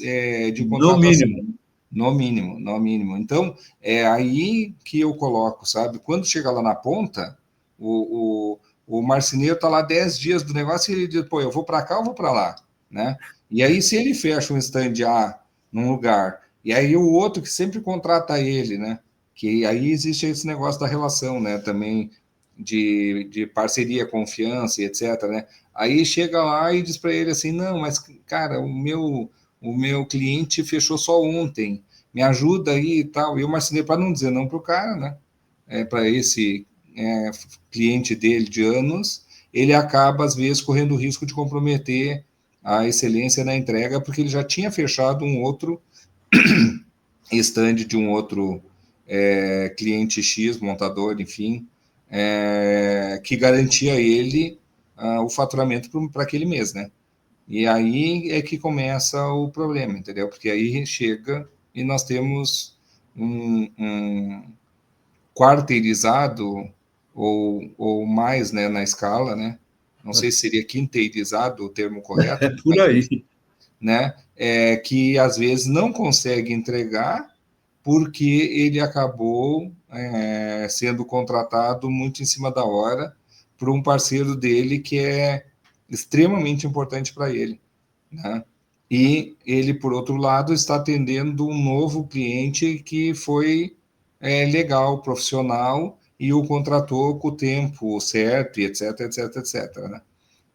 de contratação. No mínimo. Então, é aí que eu coloco, sabe? Quando chega lá na ponta, o marceneiro está lá 10 dias do negócio e ele diz, pô, eu vou para cá ou vou para lá, né? E aí, se ele fecha um stand A num lugar, e aí o outro que sempre contrata ele, né? Que aí existe esse negócio da relação, né? Também de parceria, confiança, etc, né? Aí chega lá e diz para ele assim, não, mas, cara, o meu cliente fechou só ontem, me ajuda aí e tal. E o marceneiro, para não dizer não para o cara, né? Para esse cliente dele de anos, ele acaba, às vezes, correndo o risco de comprometer a excelência na entrega, porque ele já tinha fechado um outro stand de um outro cliente X, montador, enfim, que garantia a ele o faturamento para aquele mês, né? E aí é que começa o problema, entendeu? Porque aí chega e nós temos um quarteirizado ou mais, né, na escala, né? Não sei se seria quinteirizado o termo correto. Por aí. Né? Que às vezes não consegue entregar porque ele acabou sendo contratado muito em cima da hora por um parceiro dele que é extremamente importante para ele, né? E ele, por outro lado, está atendendo um novo cliente que foi legal, profissional, e o contratou com o tempo certo, e etc, etc, etc. Né?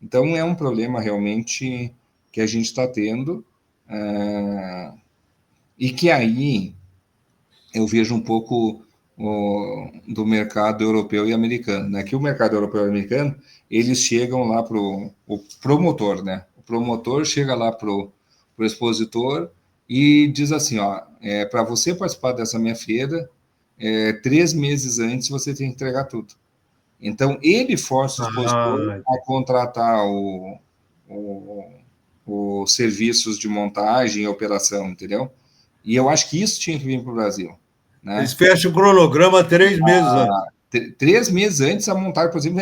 Então, é um problema realmente que a gente está tendo, e que aí eu vejo um pouco do mercado europeu e americano, né? Que o mercado europeu e americano, eles chegam lá para o promotor, né? O promotor chega lá para o expositor e diz assim, ó, para você participar dessa minha feira, 3 meses antes você tem que entregar tudo. Então, ele força o expositor a contratar os serviços de montagem e operação, entendeu? E eu acho que isso tinha que vir para o Brasil, né? Eles fecham o cronograma 3 meses antes. 3 meses antes, a montagem, por exemplo,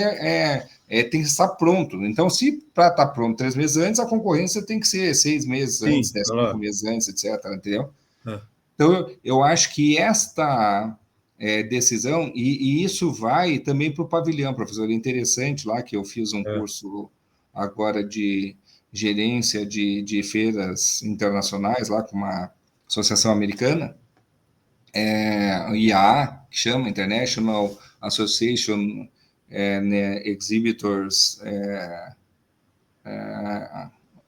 tem que estar pronto. Então, se para estar pronto 3 meses antes, a concorrência tem que ser 6 meses antes, Sim, 5 meses antes, etc. Entendeu? É. Então, eu acho que esta decisão, e isso vai também para o pavilhão, professor. É interessante lá que eu fiz um curso agora de gerência de feiras internacionais, lá com uma associação americana, IAA, que chama International Association Exhibitors,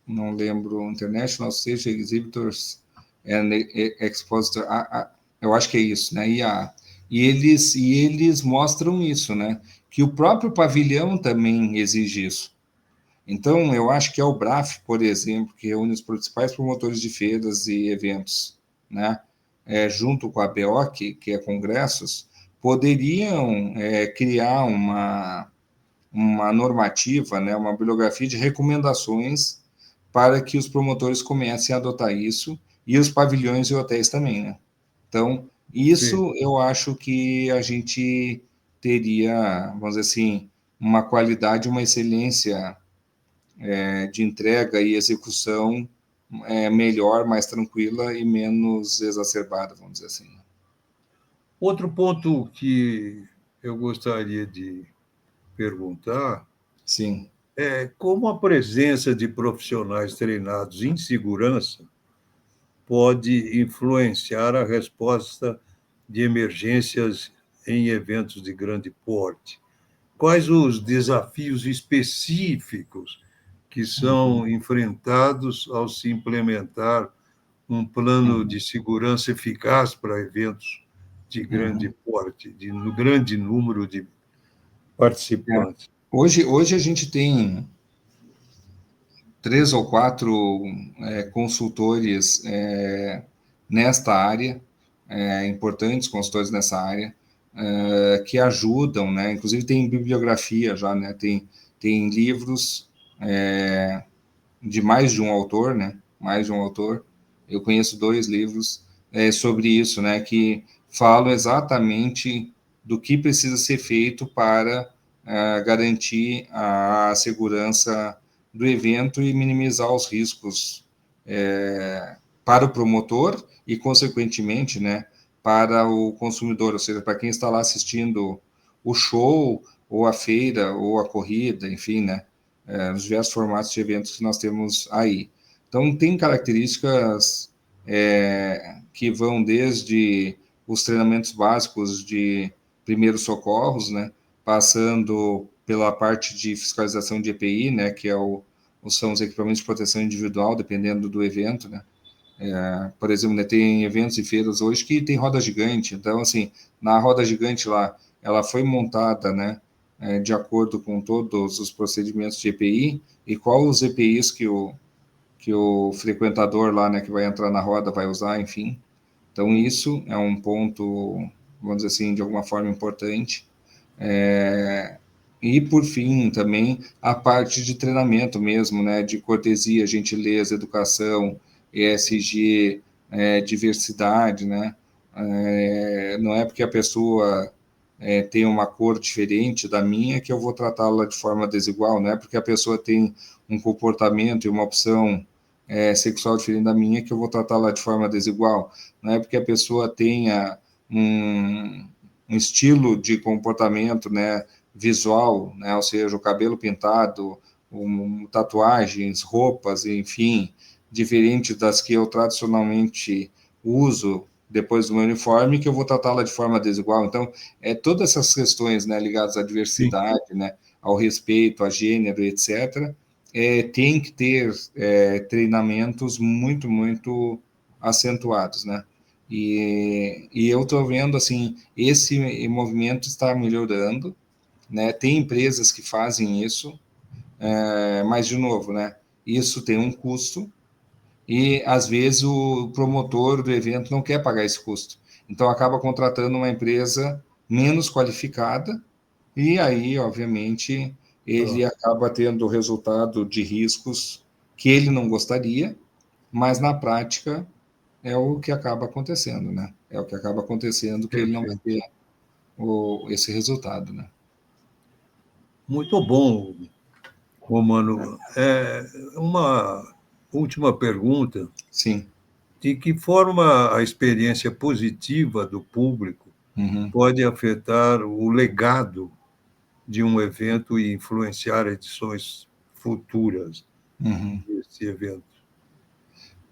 não lembro, International Association Exhibitors and Expositors, eu acho que é isso, né? IAA. E eles mostram isso, né? Que o próprio pavilhão também exige isso. Então, eu acho que é o BRAF, por exemplo, que reúne os principais promotores de feiras e eventos, né? Junto com a BEOC, que é congressos, poderiam criar uma normativa, né, uma bibliografia de recomendações para que os promotores comecem a adotar isso, e os pavilhões e hotéis também, né? Então, isso Sim. Eu acho que a gente teria, vamos dizer assim, uma qualidade, uma excelência de entrega e execução melhor, mais tranquila e menos exacerbada, vamos dizer assim. Outro ponto que eu gostaria de perguntar Sim. é como a presença de profissionais treinados em segurança pode influenciar a resposta de emergências em eventos de grande porte. Quais os desafios específicos que são enfrentados ao se implementar um plano de segurança eficaz para eventos de grande porte, no grande número de participantes? Hoje a gente tem 3 ou 4 consultores nesta área, importantes consultores nessa área, que ajudam, né? Inclusive tem bibliografia já, né? Tem livros de mais de um autor, né? Mais de um autor. Eu conheço 2 livros sobre isso, né? Que falam exatamente do que precisa ser feito para garantir a segurança do evento e minimizar os riscos para o promotor e, consequentemente, né, para o consumidor, ou seja, para quem está lá assistindo o show, ou a feira, ou a corrida, enfim, né, nos diversos formatos de eventos que nós temos aí. Então, tem características que vão desde os treinamentos básicos de primeiros socorros, né, passando pela parte de fiscalização de EPI, né, que são os equipamentos de proteção individual, dependendo do evento, né. Por exemplo, né, tem eventos e feiras hoje que tem roda gigante. Então, assim, na roda gigante lá, ela foi montada, né, de acordo com todos os procedimentos de EPI e qual os EPIs que o frequentador lá, né, que vai entrar na roda vai usar, enfim. Então, isso é um ponto, vamos dizer assim, de alguma forma importante. E, por fim, também a parte de treinamento mesmo, né, de cortesia, gentileza, educação, ESG, diversidade, né? Não é porque a pessoa tem uma cor diferente da minha que eu vou tratá-la de forma desigual, não é porque a pessoa tem um comportamento e uma opção sexual diferente da minha que eu vou tratá-la de forma desigual, não é porque a pessoa tenha um estilo de comportamento, né, visual, né, ou seja, o cabelo pintado, tatuagens, roupas, enfim, diferente das que eu tradicionalmente uso depois do meu uniforme, que eu vou tratá-la de forma desigual. Então, todas essas questões, né, ligadas à diversidade, né, ao respeito, a gênero, etc., tem que ter treinamentos muito, muito acentuados, né? E eu estou vendo, assim, esse movimento está melhorando, né? Tem empresas que fazem isso, mas, de novo, né, isso tem um custo, e às vezes o promotor do evento não quer pagar esse custo. Então acaba contratando uma empresa menos qualificada e aí, obviamente, ele acaba tendo o resultado de riscos que ele não gostaria, mas na prática é o que acaba acontecendo, né? É o que acaba acontecendo, que ele não vai ter esse resultado, né? Muito bom, Romano. Uma última pergunta. Sim. De que forma a experiência positiva do público pode afetar o legado de um evento e influenciar edições futuras desse evento?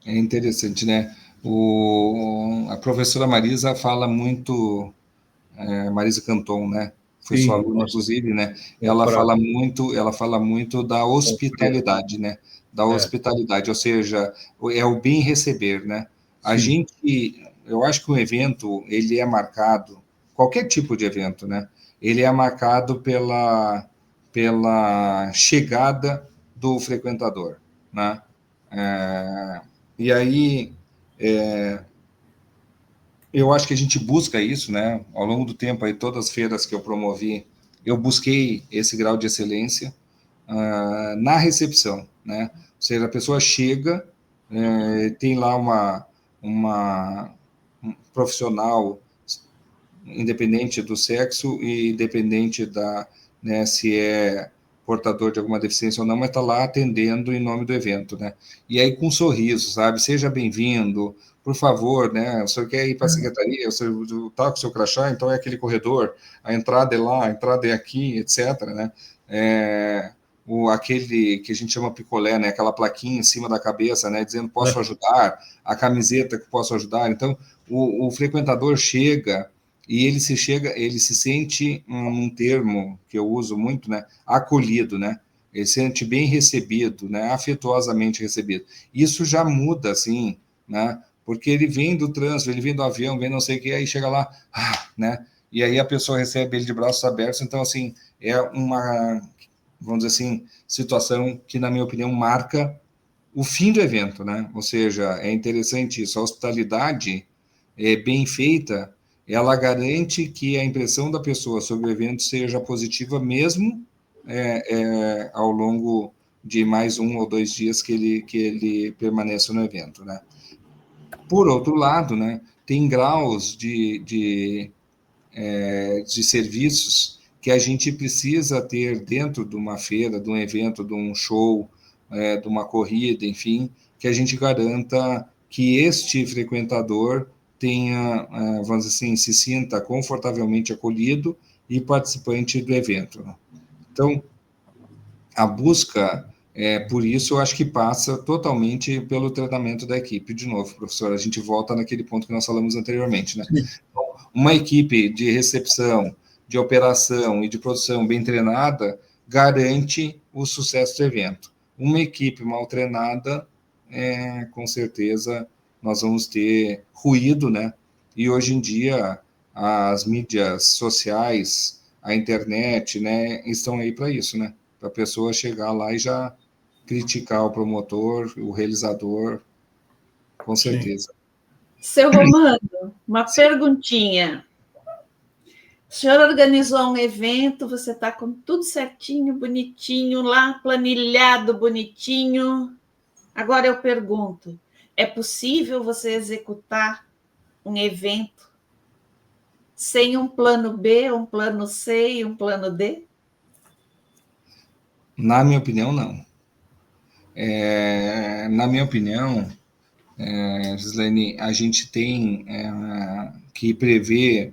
É interessante, né? A professora Marisa fala muito, Marisa Canton, né? Foi sua Sim, aluna, nossa, inclusive, né? um prazer. Ela fala muito da hospitalidade, né? Da hospitalidade, ou seja, é o bem receber, né? A Sim. gente, eu acho que o evento, ele é marcado, qualquer tipo de evento, né? Ele é marcado pela chegada do frequentador, né? E aí, eu acho que a gente busca isso, né? Ao longo do tempo, aí, todas as feiras que eu promovi, eu busquei esse grau de excelência na recepção, né? Ou seja, a pessoa chega, tem lá um profissional, independente do sexo e independente né, se é portador de alguma deficiência ou não, mas está lá atendendo em nome do evento, né? E aí com um sorriso, sabe? Seja bem-vindo, por favor, né? O senhor quer ir para a secretaria, o senhor está com o seu crachá, então é aquele corredor, a entrada é lá, a entrada é aqui, etc., né? Aquele que a gente chama picolé, né? Aquela plaquinha em cima da cabeça, né? Dizendo posso ajudar, a camiseta que posso ajudar. Então, o frequentador chega e ele se sente um termo que eu uso muito, né? Acolhido, né? Ele se sente bem recebido, né? Afetuosamente recebido. Isso já muda, assim, né? Porque ele vem do trânsito, ele vem do avião, vem não sei o que, aí chega lá, né? E aí a pessoa recebe ele de braços abertos. Então, assim, é uma, vamos dizer assim, situação que, na minha opinião, marca o fim do evento, né? Ou seja, é interessante isso. A hospitalidade bem feita, ela garante que a impressão da pessoa sobre o evento seja positiva, mesmo ao longo de mais 1 ou 2 dias que ele permaneça no evento, né? Por outro lado, né, tem graus de serviços que a gente precisa ter dentro de uma feira, de um evento, de um show, de uma corrida, enfim, que a gente garanta que este frequentador tenha, vamos dizer assim, se sinta confortavelmente acolhido e participante do evento. Então, a busca por isso, eu acho que passa totalmente pelo treinamento da equipe. De novo, professor, a gente volta naquele ponto que nós falamos anteriormente, né? Uma equipe de recepção, de operação e de produção bem treinada garante o sucesso do evento. Uma equipe mal treinada, com certeza, nós vamos ter ruído, né? E hoje em dia, as mídias sociais, a internet, né, estão aí para isso, né? Para a pessoa chegar lá e já criticar o promotor, o realizador, com certeza. Seu Romano, uma perguntinha. O senhor organizou um evento, você está com tudo certinho, bonitinho lá, planilhado, bonitinho. Agora eu pergunto, é possível você executar um evento sem um plano B, um plano C e um plano D? Na minha opinião, não. Na minha opinião, Gislaine, a gente tem que prever,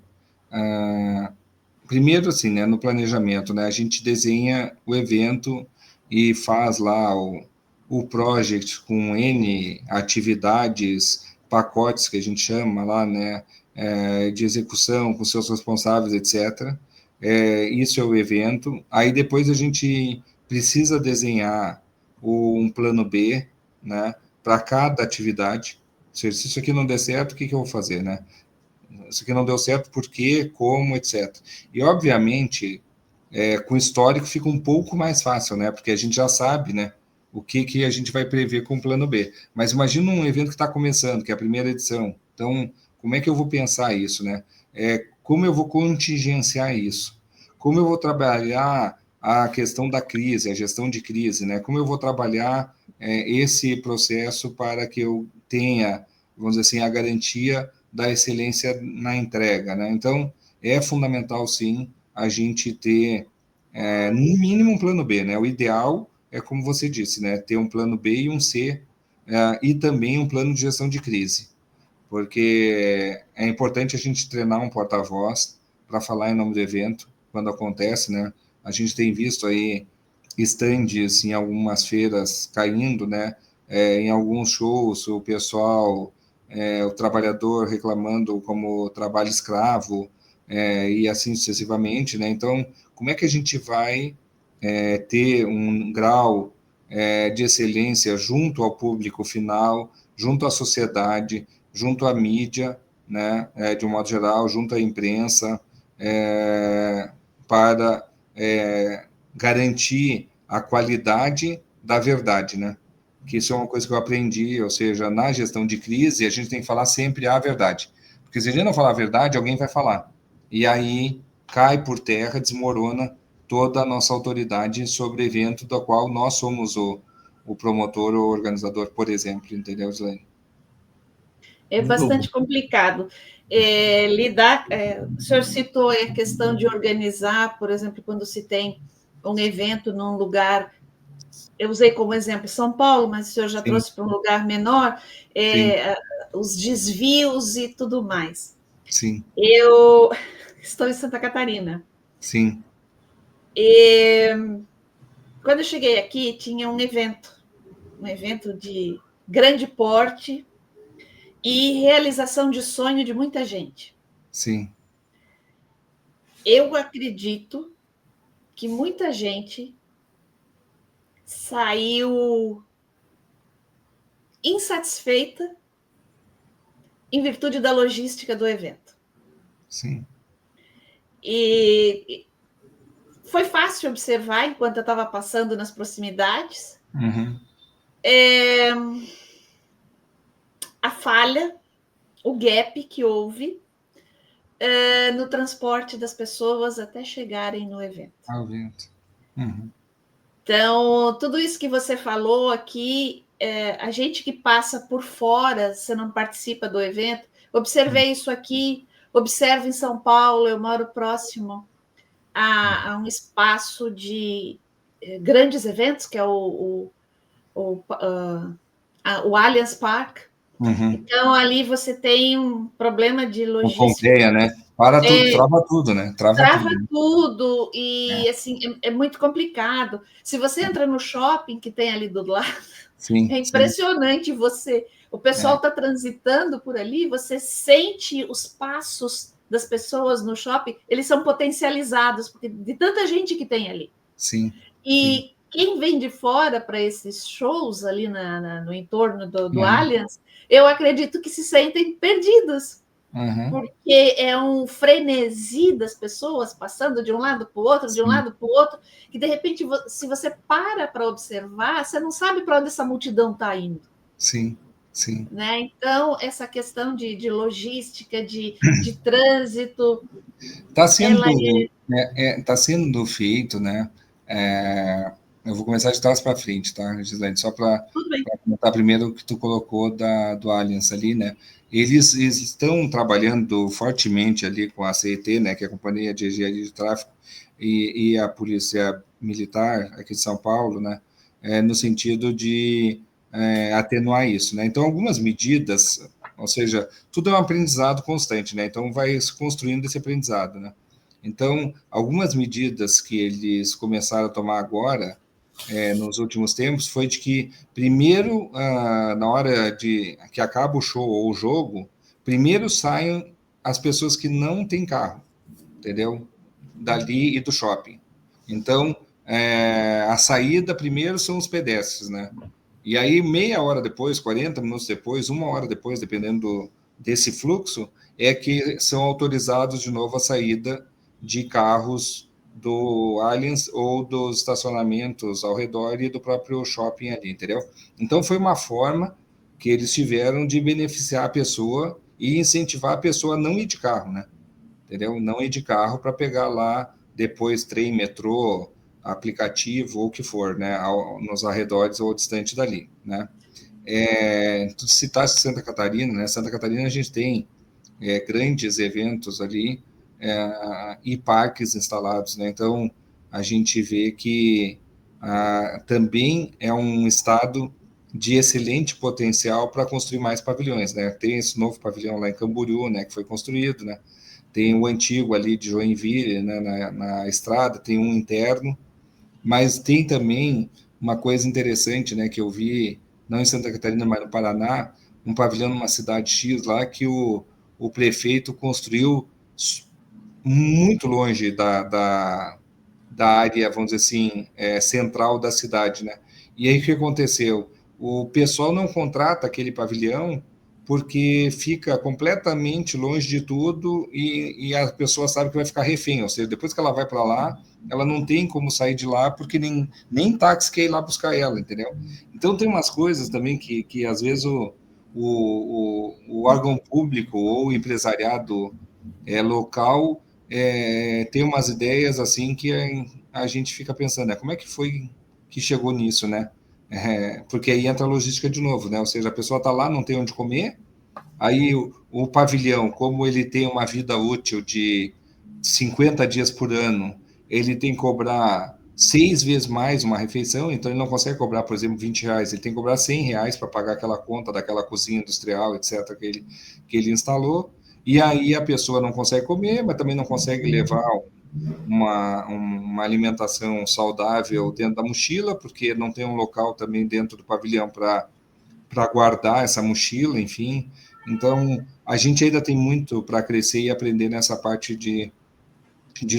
primeiro assim, né, no planejamento, né, a gente desenha o evento e faz lá o project com N atividades, pacotes que a gente chama lá, né, de execução com seus responsáveis, etc. Isso é o evento. Aí depois a gente precisa desenhar um plano B, né, para cada atividade. Ou seja, se isso aqui não der certo, o que eu vou fazer, né? Isso aqui não deu certo, por quê, como, etc. E, obviamente, com histórico fica um pouco mais fácil, né? Porque a gente já sabe, né? O que a gente vai prever com o plano B. Mas imagina um evento que está começando, que é a primeira edição. Então, como é que eu vou pensar isso, né? Como eu vou contingenciar isso? Como eu vou trabalhar a questão da crise, a gestão de crise, né? Como eu vou trabalhar esse processo para que eu tenha, vamos dizer assim, a garantia da excelência na entrega, né? Então, é fundamental, sim, a gente ter, no mínimo, um plano B, né? O ideal é, como você disse, né? Ter um plano B e um C, e também um plano de gestão de crise, porque é importante a gente treinar um porta-voz para falar em nome do evento, quando acontece, né? A gente tem visto aí estandes em algumas feiras caindo, né? Em alguns shows, o pessoal, o trabalhador reclamando como trabalho escravo, e assim sucessivamente, né? Então, como é que a gente vai ter um grau de excelência junto ao público final, junto à sociedade, junto à mídia, né? De um modo geral, junto à imprensa, para garantir a qualidade da verdade, né? Que isso é uma coisa que eu aprendi, ou seja, na gestão de crise, a gente tem que falar sempre a verdade. Porque se a gente não falar a verdade, alguém vai falar. E aí cai por terra, desmorona toda a nossa autoridade sobre o evento do qual nós somos o promotor ou organizador, por exemplo, entendeu, Gislaine? É bastante complicado. O senhor citou a questão de organizar, por exemplo, quando se tem um evento num lugar, eu usei como exemplo São Paulo, mas o senhor já trouxe para um lugar menor, os desvios e tudo mais. Sim. Eu estou em Santa Catarina. Sim. E quando eu cheguei aqui, tinha um evento de grande porte e realização de sonho de muita gente. Sim. Eu acredito que muita gente saiu insatisfeita em virtude da logística do evento. Sim. E foi fácil observar enquanto eu estava passando nas proximidades. Uhum. A falha, o gap que houve no transporte das pessoas até chegarem no evento. Ao evento. Uhum. Então, tudo isso que você falou aqui, a gente que passa por fora, você não participa do evento, observei isso aqui, observo em São Paulo, eu moro próximo a um espaço de grandes eventos, que é o Allianz Parque. Uhum. Então, ali você tem um problema de logística. Pompeia, né? Para tudo, trava tudo, né? Trava tudo, e assim, é muito complicado. Se você entra no shopping que tem ali do lado, sim, é impressionante. O pessoal está transitando por ali, você sente os passos das pessoas no shopping, eles são potencializados, porque de tanta gente que tem ali. Sim. E quem vem de fora para esses shows ali no entorno do Allianz, eu acredito que se sentem perdidos. Uhum. Porque é um frenesi das pessoas passando de um lado para o outro, de um lado para o outro, que de repente, se você para observar, você não sabe para onde essa multidão está indo. Sim, sim. Né? Então, essa questão de logística, de trânsito. Está sendo, tá sendo feito, né? Eu vou começar de trás para frente, tá, Gislaine? Só para comentar primeiro o que tu colocou do Allianz ali, né? Eles estão trabalhando fortemente ali com a CET, né, que é a Companhia de Engenharia de Tráfego, e a Polícia Militar aqui de São Paulo, né, no sentido de atenuar isso, né? Então, algumas medidas, ou seja, tudo é um aprendizado constante, né? Então, vai se construindo esse aprendizado, né? Então, algumas medidas que eles começaram a tomar agora, nos últimos tempos, foi de que, primeiro, na hora de que acaba o show ou o jogo, primeiro saem as pessoas que não têm carro, entendeu? Dali e do shopping. Então, a saída primeiro são os pedestres, né? E aí, meia hora depois, 40 minutos depois, uma hora depois, dependendo desse fluxo, é que são autorizados de novo a saída de carros do Allianz ou dos estacionamentos ao redor e do próprio shopping ali, entendeu? Então, foi uma forma que eles tiveram de beneficiar a pessoa e incentivar a pessoa a não ir de carro, né? Entendeu? Não ir de carro para pegar lá depois trem, metrô, aplicativo ou o que for, né? Nos arredores ou distante dali, né? Tu citaste Santa Catarina, né? Santa Catarina a gente tem grandes eventos ali e parques instalados, né? Então, a gente vê que também é um estado de excelente potencial para construir mais pavilhões, né? Tem esse novo pavilhão lá em Camboriú, né, que foi construído, né? Tem o antigo ali de Joinville, né, na estrada, tem um interno, mas tem também uma coisa interessante, né, que eu vi, não em Santa Catarina, mas no Paraná, um pavilhão numa cidade X lá que o prefeito construiu muito longe da área, vamos dizer assim, central da cidade, né? E aí o que aconteceu? O pessoal não contrata aquele pavilhão porque fica completamente longe de tudo e a pessoa sabe que vai ficar refém, ou seja, depois que ela vai para lá, ela não tem como sair de lá porque nem táxi quer ir lá buscar ela, entendeu? Então tem umas coisas também que às vezes o órgão público ou o empresariado local tem umas ideias assim que a gente fica pensando, né? Como é que foi que chegou nisso, né? Porque aí entra a logística de novo, né? Ou seja, a pessoa está lá, não tem onde comer, aí o pavilhão, como ele tem uma vida útil de 50 dias por ano, ele tem que cobrar 6 vezes mais uma refeição, então ele não consegue cobrar, por exemplo, R$ 20, ele tem que cobrar R$ 100 para pagar aquela conta daquela cozinha industrial, etc., que ele instalou, e aí a pessoa não consegue comer, mas também não consegue levar uma alimentação saudável dentro da mochila, porque não tem um local também dentro do pavilhão para guardar essa mochila, enfim. Então, a gente ainda tem muito para crescer e aprender nessa parte de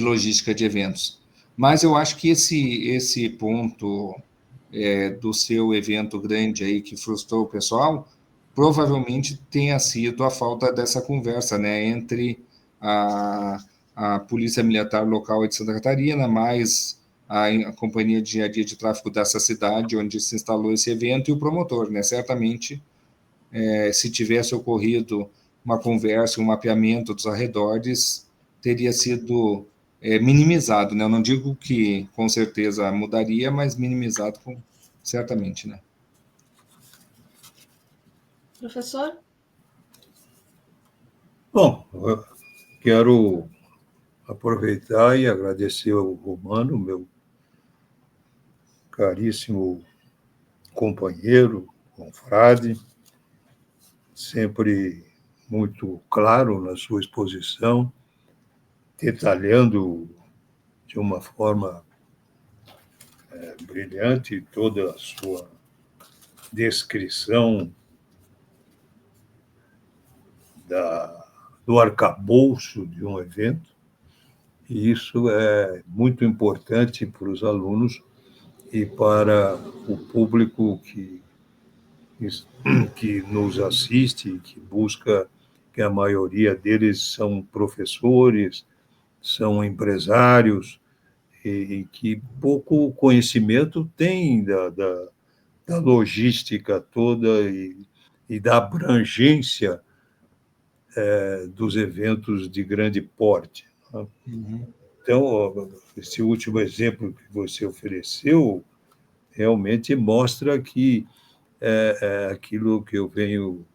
logística de eventos. Mas eu acho que esse ponto do seu evento grande aí que frustrou o pessoal, provavelmente tenha sido a falta dessa conversa, né, entre a Polícia Militar local de Santa Catarina, mais a Companhia de Engenharia de Tráfego dessa cidade, onde se instalou esse evento, e o promotor, né, certamente, se tivesse ocorrido uma conversa, um mapeamento dos arredores, teria sido minimizado, né? Eu não digo que com certeza mudaria, mas minimizado certamente, né? Professor? Bom, eu quero aproveitar e agradecer ao Romano, meu caríssimo companheiro, confrade, sempre muito claro na sua exposição, detalhando de uma forma brilhante toda a sua descrição do arcabouço de um evento, e isso é muito importante para os alunos e para o público que nos assiste, que busca, que a maioria deles são professores, são empresários, e que pouco conhecimento tem da logística toda e da abrangência dos eventos de grande porte. Uhum. Então, esse último exemplo que você ofereceu realmente mostra que aquilo que eu venho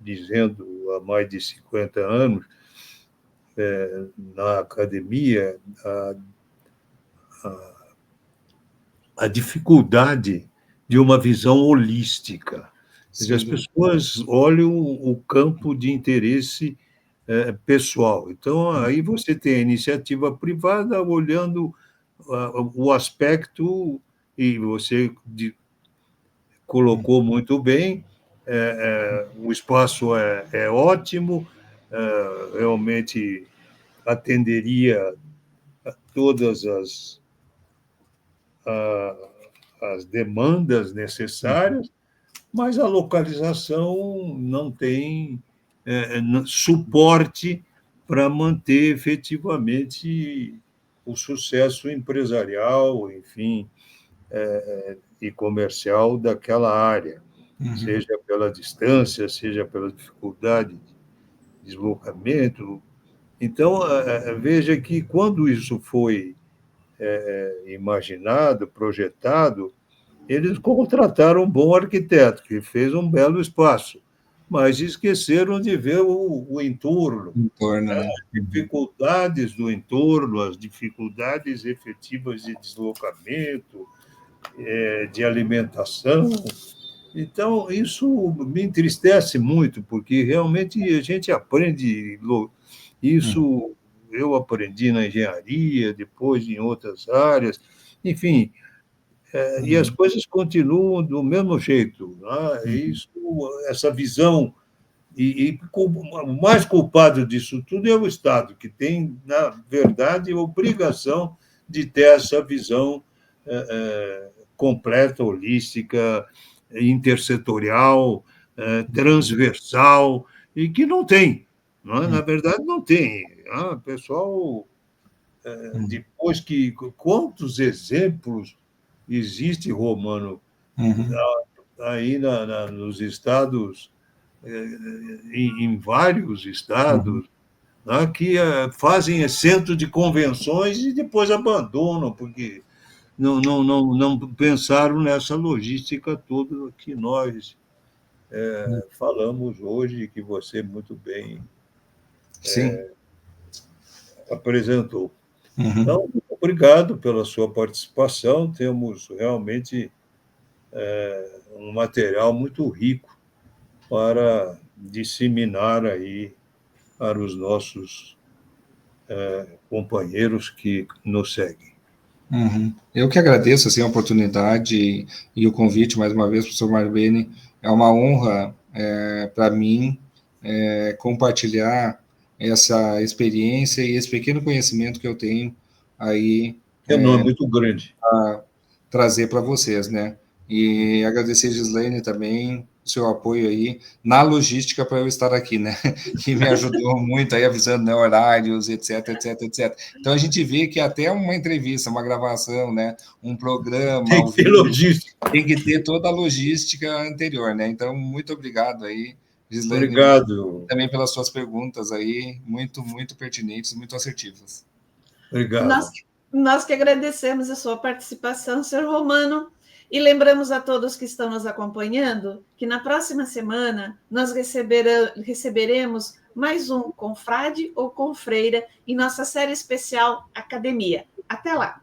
dizendo há mais de 50 anos na academia, a dificuldade de uma visão holística. As pessoas olham o campo de interesse pessoal. Então, aí você tem a iniciativa privada olhando o aspecto, e você colocou muito bem, o espaço é ótimo, realmente atenderia a todas as demandas necessárias, mas a localização não tem suporte para manter efetivamente o sucesso empresarial, enfim, e comercial daquela área, seja pela distância, seja pela dificuldade de deslocamento. Então, veja que quando isso foi imaginado, projetado, eles contrataram um bom arquiteto, que fez um belo espaço, mas esqueceram de ver o entorno, Em torno, né? né? As dificuldades do entorno, as dificuldades efetivas de deslocamento, de alimentação. Então, isso me entristece muito, porque realmente a gente aprende isso. Eu aprendi na engenharia, depois em outras áreas, enfim, e as coisas continuam do mesmo jeito, né? Isso, essa visão, o mais culpado disso tudo é o Estado, que tem, na verdade, a obrigação de ter essa visão completa, holística, intersetorial, transversal, e que não tem. Não é? Na verdade, não tem. O pessoal, depois que... Quantos exemplos existem, Romano, aí nos estados, em vários estados, né, que fazem centro de convenções e depois abandonam, porque não pensaram nessa logística toda que nós falamos hoje, que você muito bem Sim. apresentou. Então, obrigado pela sua participação. Temos realmente um material muito rico para disseminar aí para os nossos companheiros que nos seguem. Eu que agradeço assim, a oportunidade e o convite, mais uma vez, professor Marbeni. É uma honra para mim compartilhar essa experiência e esse pequeno conhecimento que eu tenho aí Não é muito grande. trazer para vocês, né? E agradecer a Gislaine também, o seu apoio aí na logística para eu estar aqui, né? Que me ajudou muito aí, avisando, né, horários, etc, etc, etc. Então a gente vê que até uma entrevista, uma gravação, né, um programa Tem ao que ter vivo, logística. tem que ter toda a logística anterior, né? Então, muito obrigado aí, Gislaine, Obrigado. também pelas suas perguntas aí, muito, muito pertinentes, muito assertivas. Obrigado. Nós que agradecemos a sua participação, senhor Romano, e lembramos a todos que estão nos acompanhando que na próxima semana nós receberemos mais um confrade ou confreira em nossa série especial Academia. Até lá!